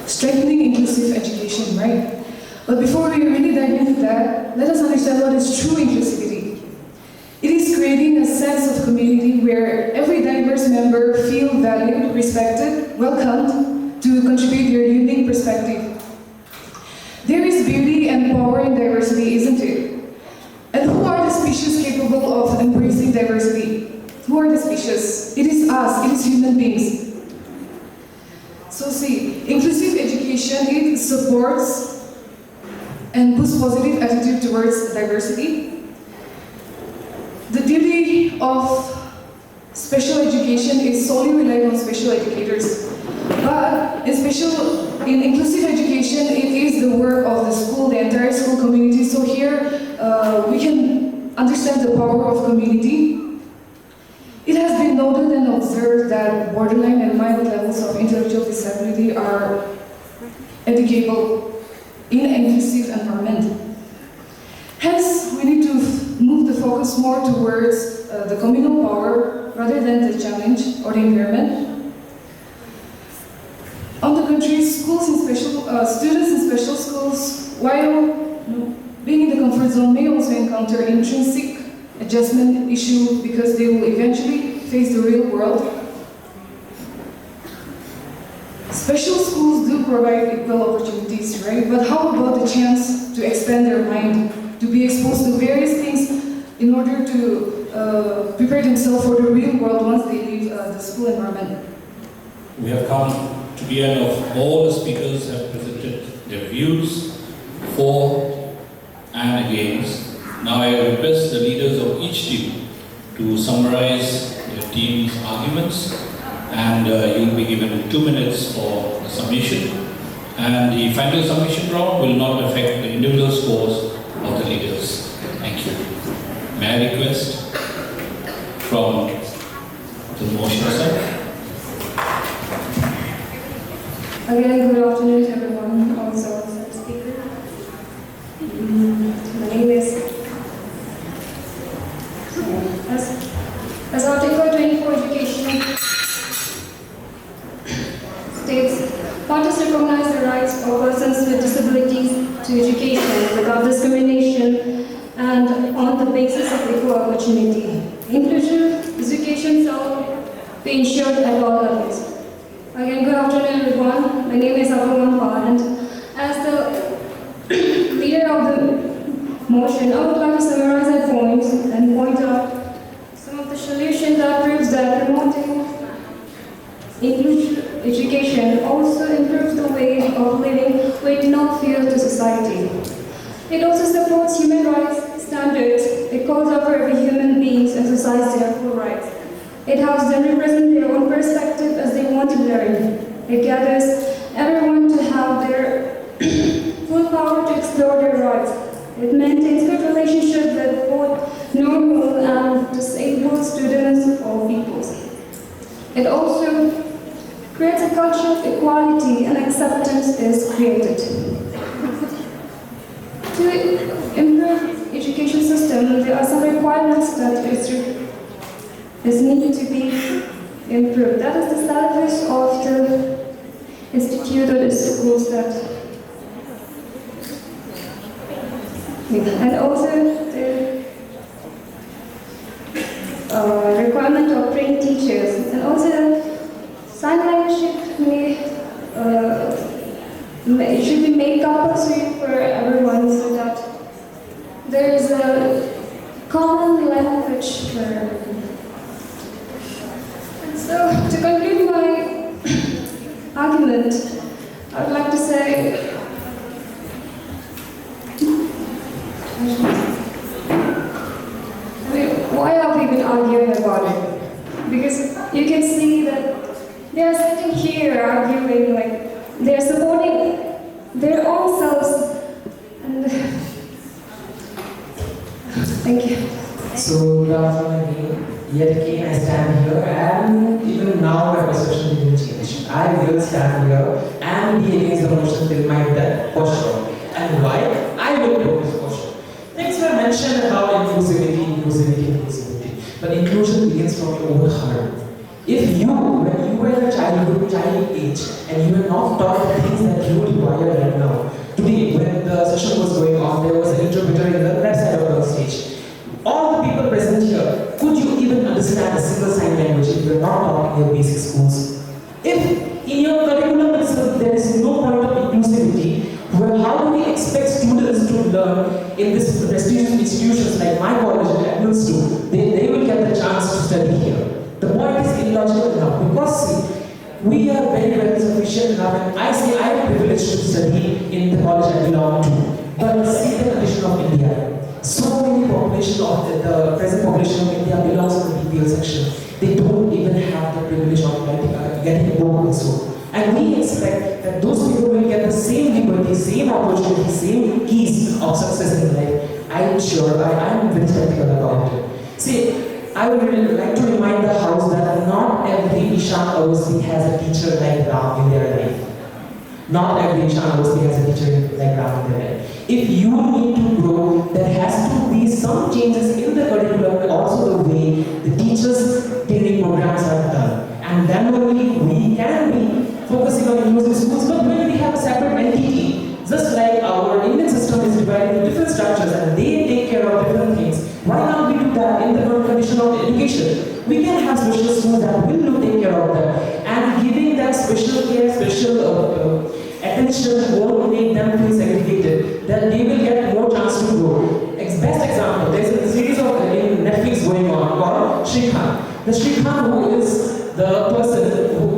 Speaker 14: strengthening inclusive education, right? But before we really dive into that, let us understand what is true inclusivity. It is creating a sense of community where every diverse member feels valued, respected, welcomed to contribute their unique perspective. There is beauty and power in diversity, isn't it? And who are the species capable of embracing diversity? Who are the species? It is us, it is human beings. So see, inclusive education, it supports and puts positive attitude towards diversity. The duty of special education is solely relying on special educators. But in inclusive education, it is the work of the school, the entire school community. So here, we can understand the power of community. It has been noted and observed that borderline and mild levels of intellectual disability are educable in an inclusive environment. Hence, we need to move the focus more towards the communal power rather than the challenge or the impairment. On the contrary, students in special schools, while being in the comfort zone, may also encounter intrinsic adjustment issue because they will eventually face the real world. Special schools do provide equal opportunities, right? But how about the chance to expand their mind, to be exposed to various things in order to prepare themselves for the real world once they leave the school environment?
Speaker 1: We have come to the end of all the speakers have presented their views for and against. Now I request the leaders of each team to summarize their team's arguments, and you'll be given 2 minutes for the submission. And the final submission round will not affect the individual scores of the leaders. Thank you. May I request from the motion side?
Speaker 13: Again, good afternoon to everyone, also as a speaker. My name is, as Article 24 Education states, parties recognize the rights of persons with disabilities to education without discrimination and on the basis of equal opportunity. Inclusive education shall be ensured at all levels. Again, good afternoon everyone. My name is Abuman and as the
Speaker 3: of the motion, I would like to summarize the points and point out some of the solutions that proves that promoting inclusive education also improves the way of living with no fear to society. It also supports human rights standards. It calls out for every human beings and exercise their full rights. It helps them represent their own perspective as they want to learn. It gathers everyone to have their full power to explore their rights. It maintains good relationships with both normal and disabled students or peoples. It also creates a culture of equality and acceptance is created. To improve education system, there are some requirements that is needed to be improved. That is the status of the institute or the schools that, and also the requirement of trained teachers, and also sign language should be made compulsory for everyone so that there is a common language for everyone. So, to conclude my argument, I would like to say why are we even arguing about it? Because you can see that they are sitting here arguing like they're supporting their own selves. And thank you.
Speaker 4: So, good afternoon again. Yet again I stand here, and even now my perception didn't change. I will stand here and be against the motion till my death, for sure. And why? I will propose for sure. Things were mentioned about inclusivity. But inclusion begins from your own heart. If you, when you were a child age, and you were not taught the things that you require right now, today when the session was going on, there was an interpreter in the left side of the stage. All the people present here, could you even understand a single sign language if you are not taught in your basic schools? If in your curriculum itself there is no point of inclusivity, well, how do we expect students to learn in this prestigious institutions like my college and admins do? They will get the chance to study here. The point is illogical enough because see, we are very well sufficient enough, and I say I am privileged to study in the college I belong to. But see the condition of India. So many population of the present population of India belongs to the BPL section. They don't even have the privilege of getting a book also. And we expect that those people will get the same liberty, same opportunity, same keys of success in life. I'm sure, I am very skeptical about it. See, I would really like to remind the house that not every Ishan Awasthi has a teacher like Ram in their life. Not every Ishan Awasthi has a teacher like Ram in their life. If you need to grow, there has to be some changes in the curriculum and also the way the teachers' training programs are done. And then only we can be focusing on inclusive schools. But when we have a separate entity, just like our Indian system is divided into different structures and they take care of different things, why can't we do that in the current condition of education? We can have special schools that will take care of them, and giving them special care, special attention won't make them feel segregated. Then they will get more chance to grow. Best example, there's a series of in Netflix going on called Shillong. The Shillong, who is the person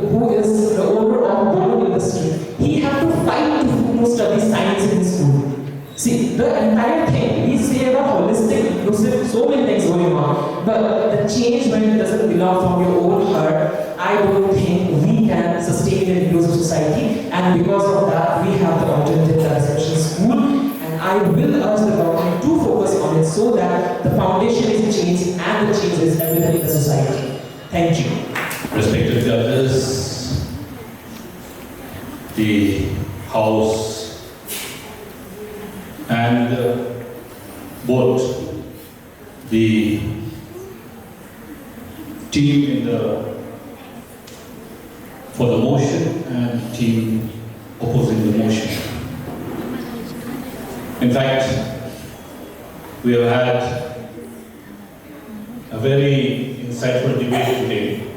Speaker 4: who is the owner of the industry, he had to fight to study science in school. See, the entire thing, we say about holistic, inclusive, so many things going on, but the change when it doesn't belong from your own heart, I don't think we can sustain an inclusive society, and because of that, we have the alternative that is special school, and I will urge the government to focus on it so that the foundation is changed and the change is evident in the society. Thank you.
Speaker 1: Respected judges, the House, and both the team for the motion and team opposing the motion. In fact, we have had a very insightful debate today,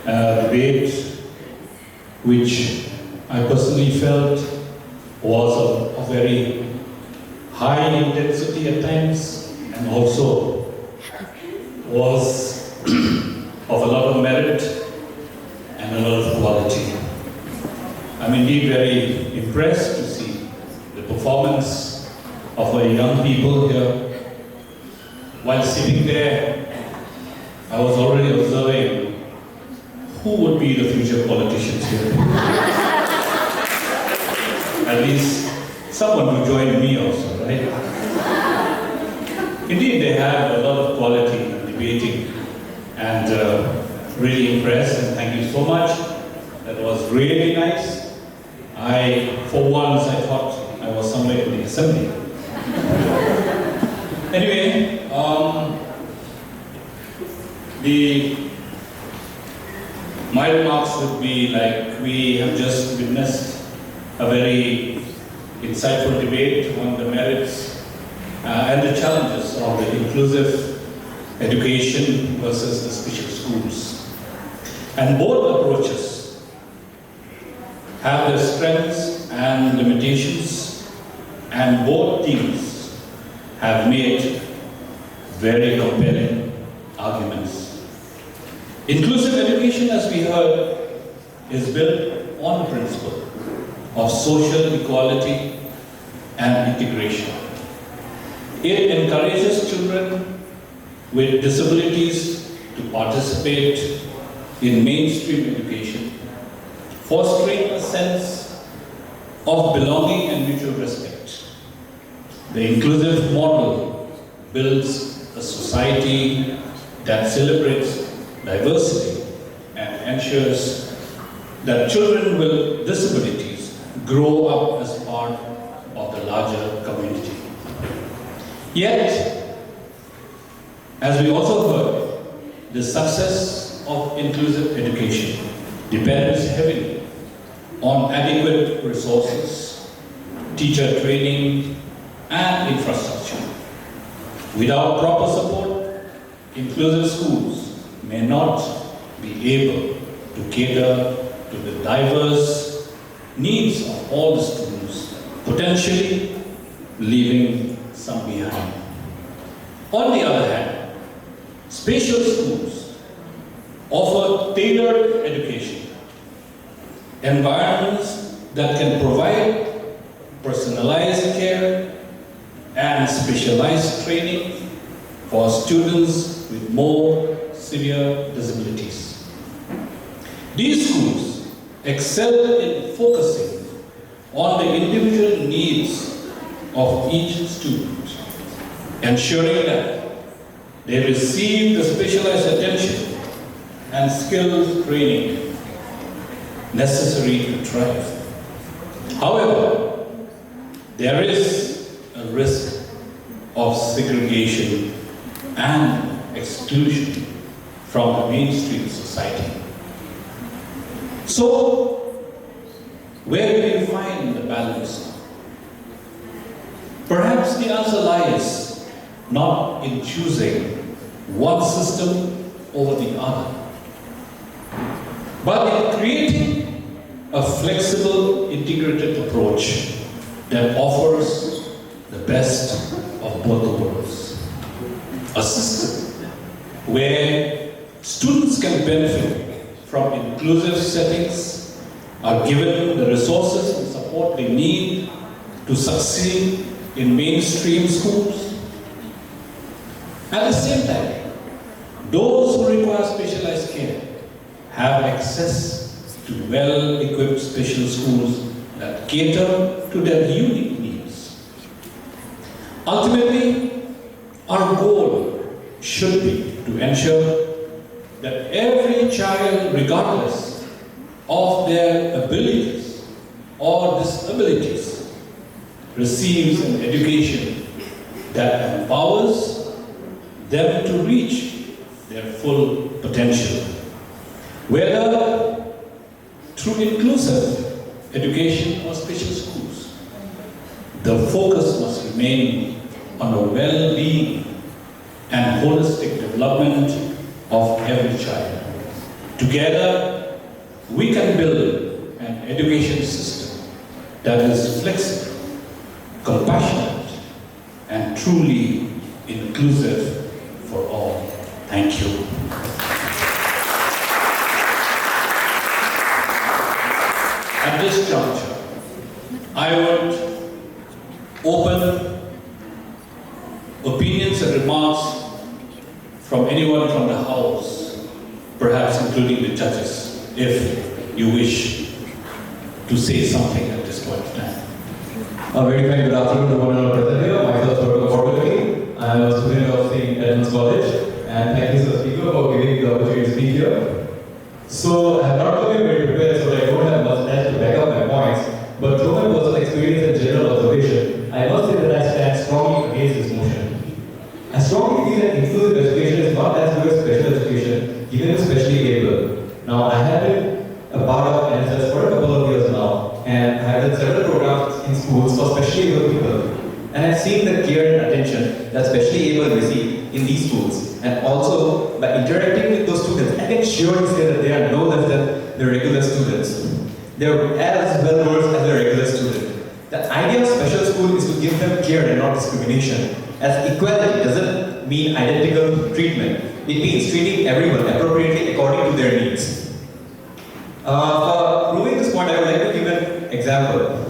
Speaker 1: a debate which I personally felt was a very high intensity at times, and also was of a lot of merit and a lot of quality. I'm indeed very impressed to see the performance of our young people here. While sitting there, I was already observing who would be the future politicians here. At least someone who joined me also, right? Indeed, they have a lot of quality in debating, and really impressed, and thank you so much. That was really nice. For once, I thought I was somewhere in the assembly. Anyway, my remarks would be like, we have just witnessed a very insightful debate on the merits and the challenges of the inclusive education versus the special schools. And both approaches have their strengths and limitations, and both teams have made very compelling arguments. Inclusive education, as we heard, is built on the principle of social equality and integration. It encourages children with disabilities to participate in mainstream education, fostering a sense of belonging and mutual respect. The inclusive model builds a society that celebrates diversity and ensures that children with disabilities grow up as part of the larger community. Yet, as we also heard, the success of inclusive education depends heavily on adequate resources, teacher training, and infrastructure. Without proper support, inclusive schools may not be able to cater to the diverse needs of all the students, potentially leaving some behind. On the other hand, special schools offer tailored education, environments that can provide personalized care and specialized training for students with more severe disabilities. These schools excel in focusing on the individual needs of each student, ensuring that they receive the specialized attention and skills training necessary to thrive. However, there is a risk of segregation and exclusion from the mainstream society. So, where do you find the balance? Perhaps the answer lies not in choosing one system over the other, but in creating a flexible, integrated approach that offers the best of both the worlds. A system where students can benefit from inclusive settings, are given the resources and support they need to succeed in mainstream schools. At the same time, those who require specialized care have access to well-equipped special schools that cater to their unique needs. Ultimately, our goal should be to ensure that every child, regardless of their abilities or disabilities, receives an education that empowers them to reach their full potential. Whether through inclusive education or special schools, the focus must remain on the well-being and holistic development of every child. Together, we can build an education system that is flexible, compassionate, and truly inclusive for all. Thank you. At this juncture, I would open opinions and remarks from anyone from the House, perhaps including the judges, if you wish to say something at this point in time.
Speaker 15: A very kind good afternoon to one and all present here. Myself, Dr. Forwardly. I am a student of St. Edmund's College, and thank you, Sir Speaker, for giving me the opportunity to speak here. So, I have not come here very prepared, so I don't have much else to back up my points. But through my personal experience and general observation, I must say that I stand strongly against this motion. I strongly feel that inclusive education is not as good as special education, given especially able. Now, I have been a part of NSS for a couple of years now, and I have done several programs in schools for specially able people. And I've seen the care and attention that specially able receive in these schools. And also, by interacting with those students, I can surely say that they are no less than the regular students. They are as well versed as a regular student. The idea of special school is to give them care and not discrimination. As equality doesn't mean identical treatment. It means treating everyone appropriately according to their needs. For proving this point, I would like to give an example.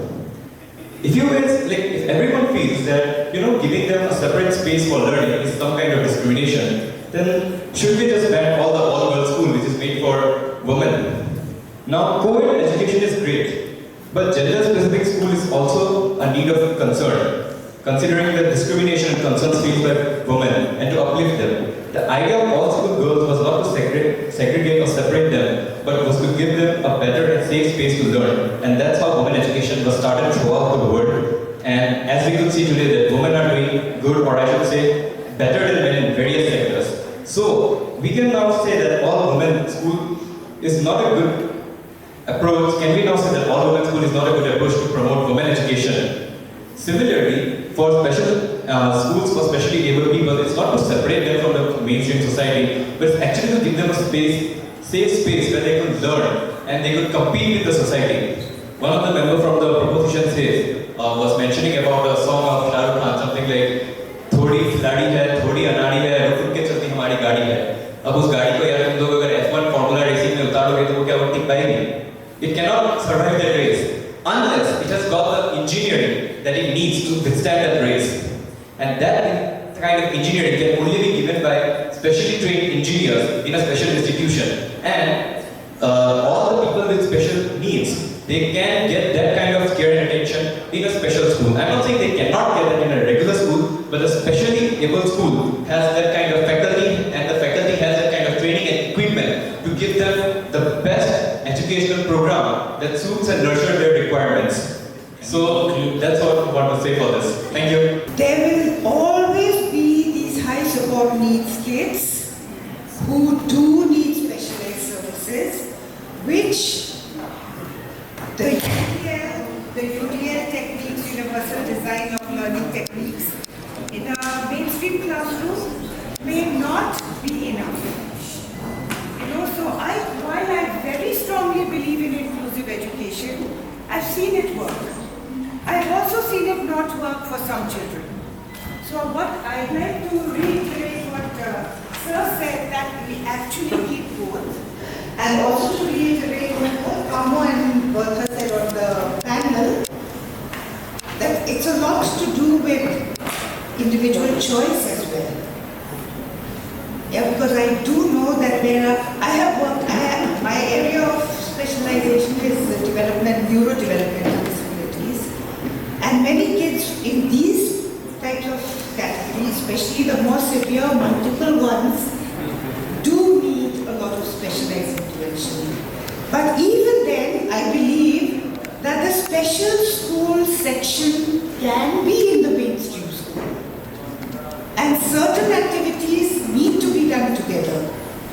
Speaker 15: If everyone feels that giving them a separate space for learning is some kind of discrimination, then should we just ban all the all-girls school which is made for women? Now, co-ed education is great, but gender-specific school is also a need of concern, considering the discrimination and concerns faced by women and to uplift them. The idea of all school girls was not to segregate or separate them, but was to give them a better and safe space to learn. And that's how women education was started throughout the world. And as we could see today, that women are doing good, or I should say, better than men in various sectors. So, we can now say that all women school is not a good approach. Can we now say that all women school is not a good approach to promote women education? Similarly, for special schools for specially able people, it's not to separate them from the mainstream society, but it's actually to give them a safe space where they could learn and they could compete with the society. One of the members from the proposition was mentioning about a song of Shah Rukh Khan, something like "Thodi khiladi hai, thodi anadi hai, ruk ke chalti hamari gaadi hai." अब उस गाड़ी को यार तुम लोग अगर F1 Formula Racing में उतारोगे तो वो क्या टिक पाएगी? It cannot survive that race unless it has got the engineering that it needs to withstand that race. And that kind of engineering can only be given by specially trained engineers in a special institution. And all the people with special needs, they can get that kind of care and attention in a special school. I'm not saying they cannot get that in a regular school, but a specially able school has that kind of faculty, and the faculty has that kind of training and equipment to give them the best educational program that suits and nurtures their requirements. So that's what I want to say for this. Thank you.
Speaker 16: There will always be these high support needs kids who do need specialized services, which the UDL techniques, universal design of learning techniques, in a mainstream classroom may not be enough. So while I very strongly believe in inclusive education, I've seen it work. I've also seen it not work for some children. So what I'd like to reiterate what Sir said, that we actually need both, and also to reiterate what Kamo and Bertha said on the panel, that it's a lot to do with individual choice as well. Yeah, because I do know that my area of specialization is neurodevelopmental disabilities, and many kids in these types of categories, especially the more severe multiple ones, do need a lot of specialized intervention. But even then, I believe that the special school section can be in the mainstream school. And certain activities need to be done together.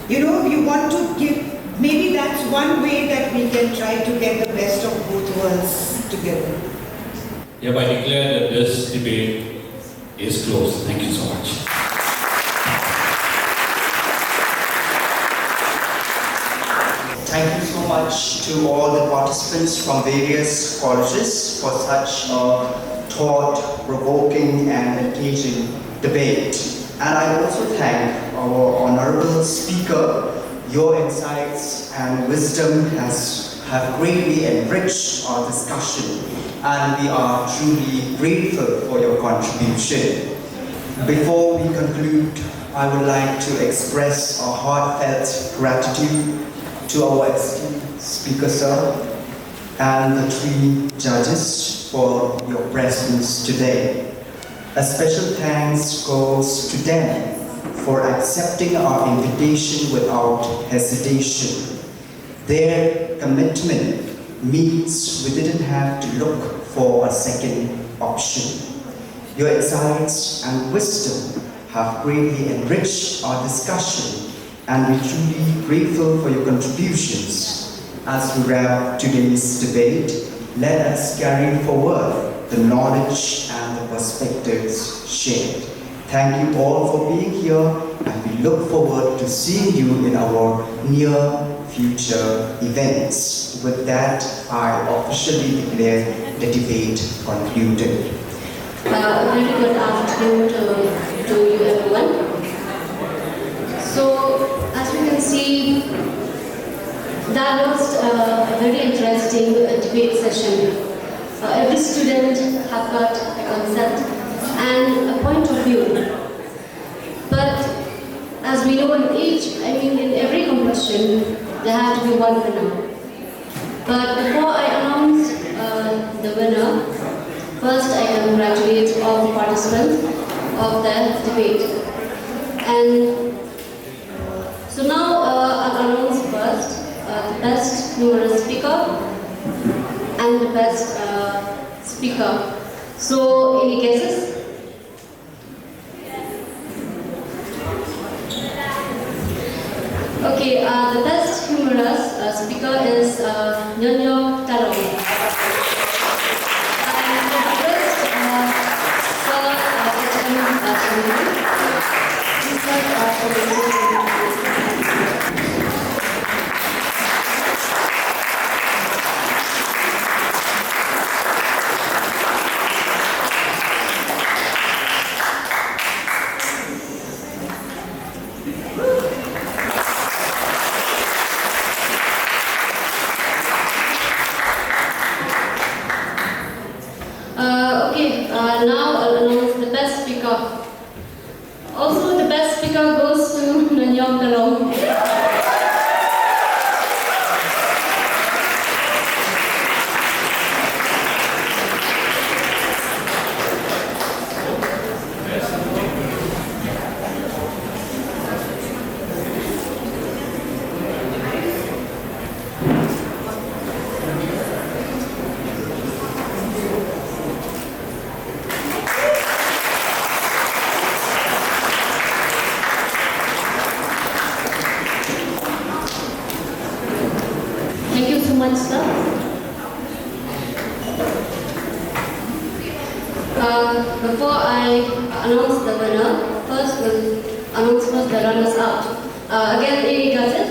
Speaker 16: You want to give, maybe that's one way that we can try to get the best of both worlds together.
Speaker 1: Hereby declare that this debate is closed. Thank you so much.
Speaker 17: Thank you so much to all the participants from various colleges for such a
Speaker 7: thought-provoking and engaging debate. And I also thank our honorable speaker. Your insights and wisdom have greatly enriched our discussion, and we are truly grateful for your contribution. Before we conclude, I would like to express our heartfelt gratitude to our esteemed speaker, sir, and the 3 judges for your presence today. A special thanks goes to them for accepting our invitation without hesitation. Their commitment means we didn't have to look for a second option. Your insights and wisdom have greatly enriched our discussion, and we're truly grateful for your contributions. As we wrap today's debate, let us carry forward the knowledge and the perspectives shared. Thank you all for being here, and we look forward to seeing you in our near future events. With that, I officially declare the debate concluded.
Speaker 18: Very good afternoon to you everyone. So, as you can see, that was a very interesting debate session. Every student have got a concept and a point of view. But as we know in every competition, there have to be one winner. But before I announce the winner, first I congratulate all the participants of the debate. And so now I'll announce first the best humorous speaker and the best speaker. So, any guesses? Okay, the best humorous speaker is Nyonyo Talong. And the best now I'll announce the best speaker. Also, the best speaker goes to Nanyong Talong. Thank you so much, sir. Before I announce the winner, first we'll announce the runners up. Again, any guesses?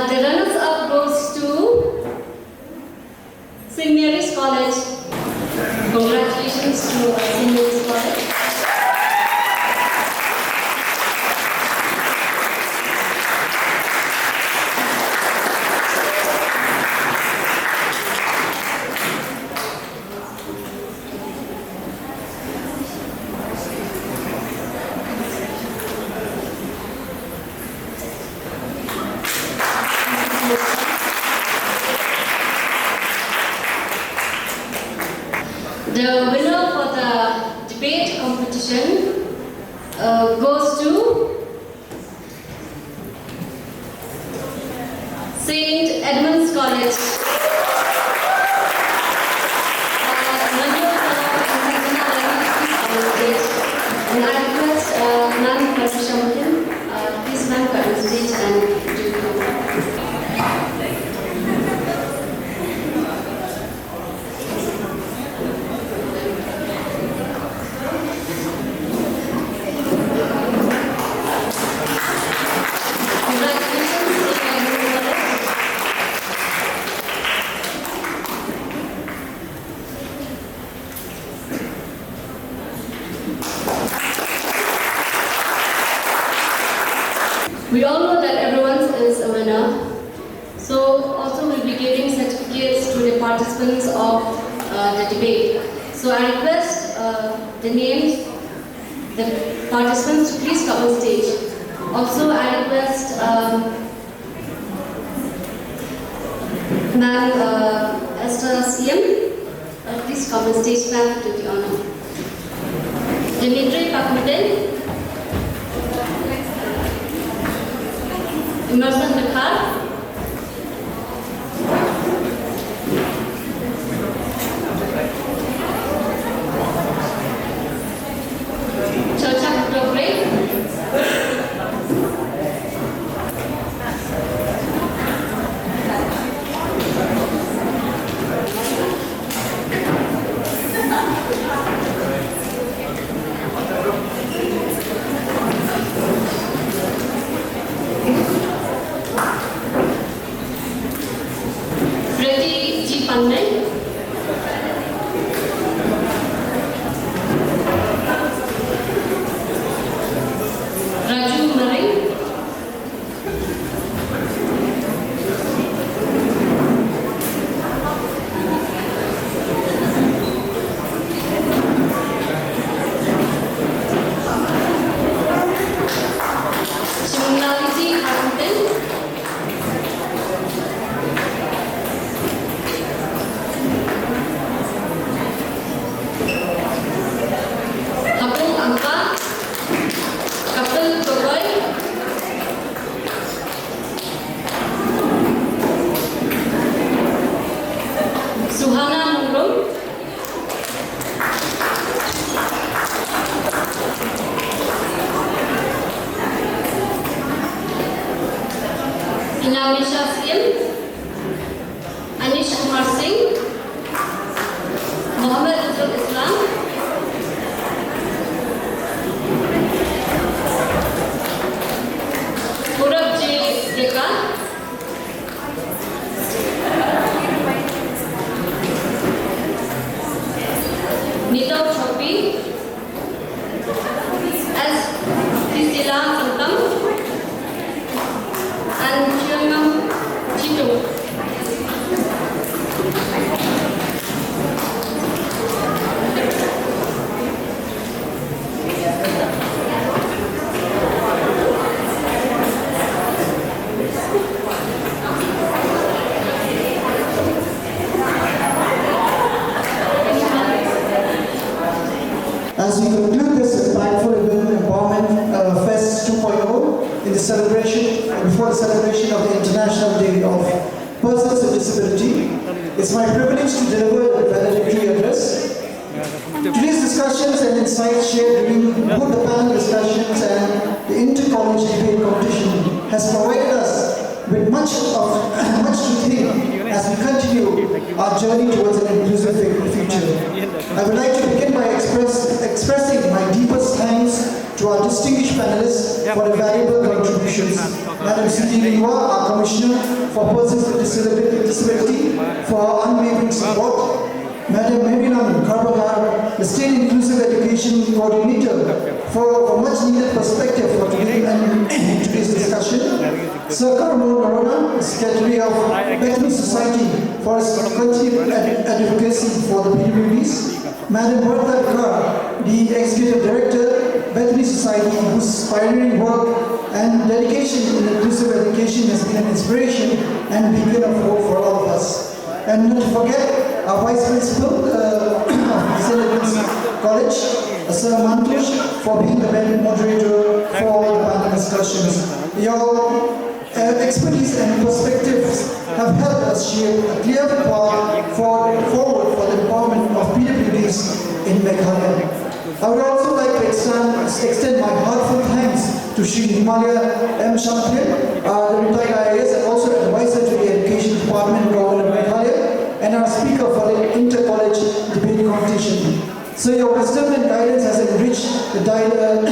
Speaker 18: The runners up goes to St. Mary's College. Congratulations to St. Mary's College. The winner for the debate competition goes to St. Edmund's College. And I request Ma'am Parsha, please ma'am come on stage and do the all know that everyone is a winner. So also we'll be giving certificates to the participants of the debate. So I request the names, the participants to please come on stage. Also I request Ma'am Esther CM, please come on stage, ma'am, to the honor. Dimitri Pakmuden, Emerson Mekhar, Chachak Dogre, Freddy G. Pandey, Raju Murray, Shillong Harrington, Kapil Angka, Kapil Gogoi, Suhana Nungrum, Inamisha Sim, Anish Kumar Singh, Mohammed Azrul Islam, Purab J. Deka, Nitav Chopi, S. Priscilla Santam, and Shillong Chito.
Speaker 19: As we conclude this impactful event, Empowerment Fest 2.0, in the celebration, before the celebration of the International Day of Persons with Disability, it's my privilege to deliver a valedictory address. Today's discussions and insights shared during both the panel discussions and the inter-college debate competition has provided us with much to think as we continue our journey towards an inclusive future. I would like to begin by expressing my deepest thanks to our distinguished panelists for their valuable contributions. Madam C.D. Lingua, our Commissioner for Persons with Disability, for our unwavering support. Madam Merinan Karbalar, the State Inclusive Education Coordinator, for much needed perspective for today's discussion. Sir Karmo Narona, Secretary of Bethany Society, for his continued advocacy for the PWDs. Madam Bertha Kar, the Executive Director, Bethany Society, whose pioneering work and dedication in inclusive education has been an inspiration and beacon of hope for all of us. And not to forget our Vice Principal of Disabilities College, Sir Mantush, for being the main moderator for the panel discussions. Your expertise and perspectives have helped us shape a clear path forward for the empowerment of PWDs in Meghalaya. I would also like to extend my heartfelt thanks to Shri Himalaya M. Shampion, the retired IAS and also advisor to the Education Department, Government of Meghalaya, and our speaker for the inter-college debate competition. So your wisdom and guidance has enriched the dialogue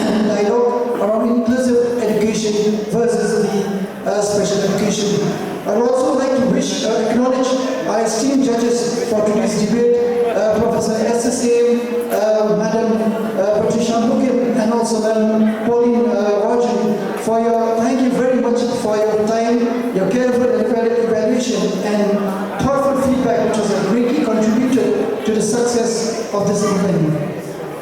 Speaker 19: around inclusive education versus the special education. I would also like to acknowledge our esteemed judges for today's debate, Professor SSA, Madam Patricia Mukin, and also Madam Pauline Roger, thank you very much for your time, your careful evaluation, and thoughtful feedback, which has greatly contributed to the success of this event.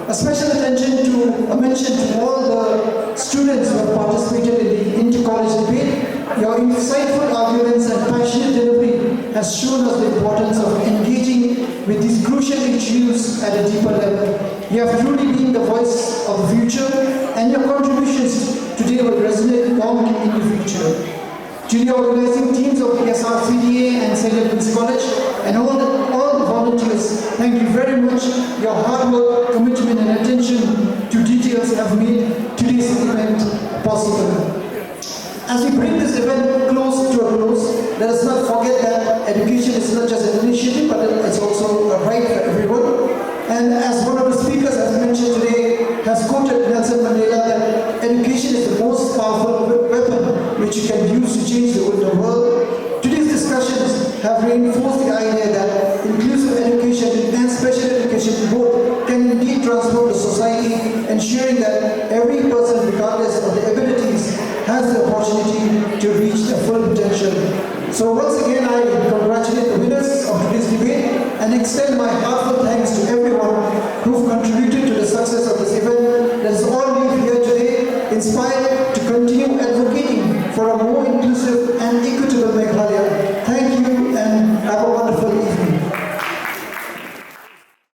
Speaker 19: A special attention to mention to all the students who have participated in the inter-college debate. Your insightful arguments and passionate delivery has shown us the importance of engaging with these crucial issues at a deeper level. You have truly been the voice of the future, and your contributions today will resonate long in the future. To the organizing teams of the SRCDA and St. Edmund's College and all the volunteers, thank you very much. Your hard work, commitment and attention to details have made today's event possible. As we bring this event close to a close, let us not forget that education is not just an initiative, but it's also a right for everyone. And as one of the speakers has mentioned today, has quoted Nelson Mandela, that education is the most powerful weapon which you can use to change the world. Today's discussions have reinforced the idea that inclusive education and special education both can indeed transform the society, ensuring that every person, regardless of their abilities, has the opportunity to reach their full potential. So once again, I congratulate the winners of today's debate and extend my heartfelt thanks to everyone who've contributed to the success of this event. Let us all leave here today inspired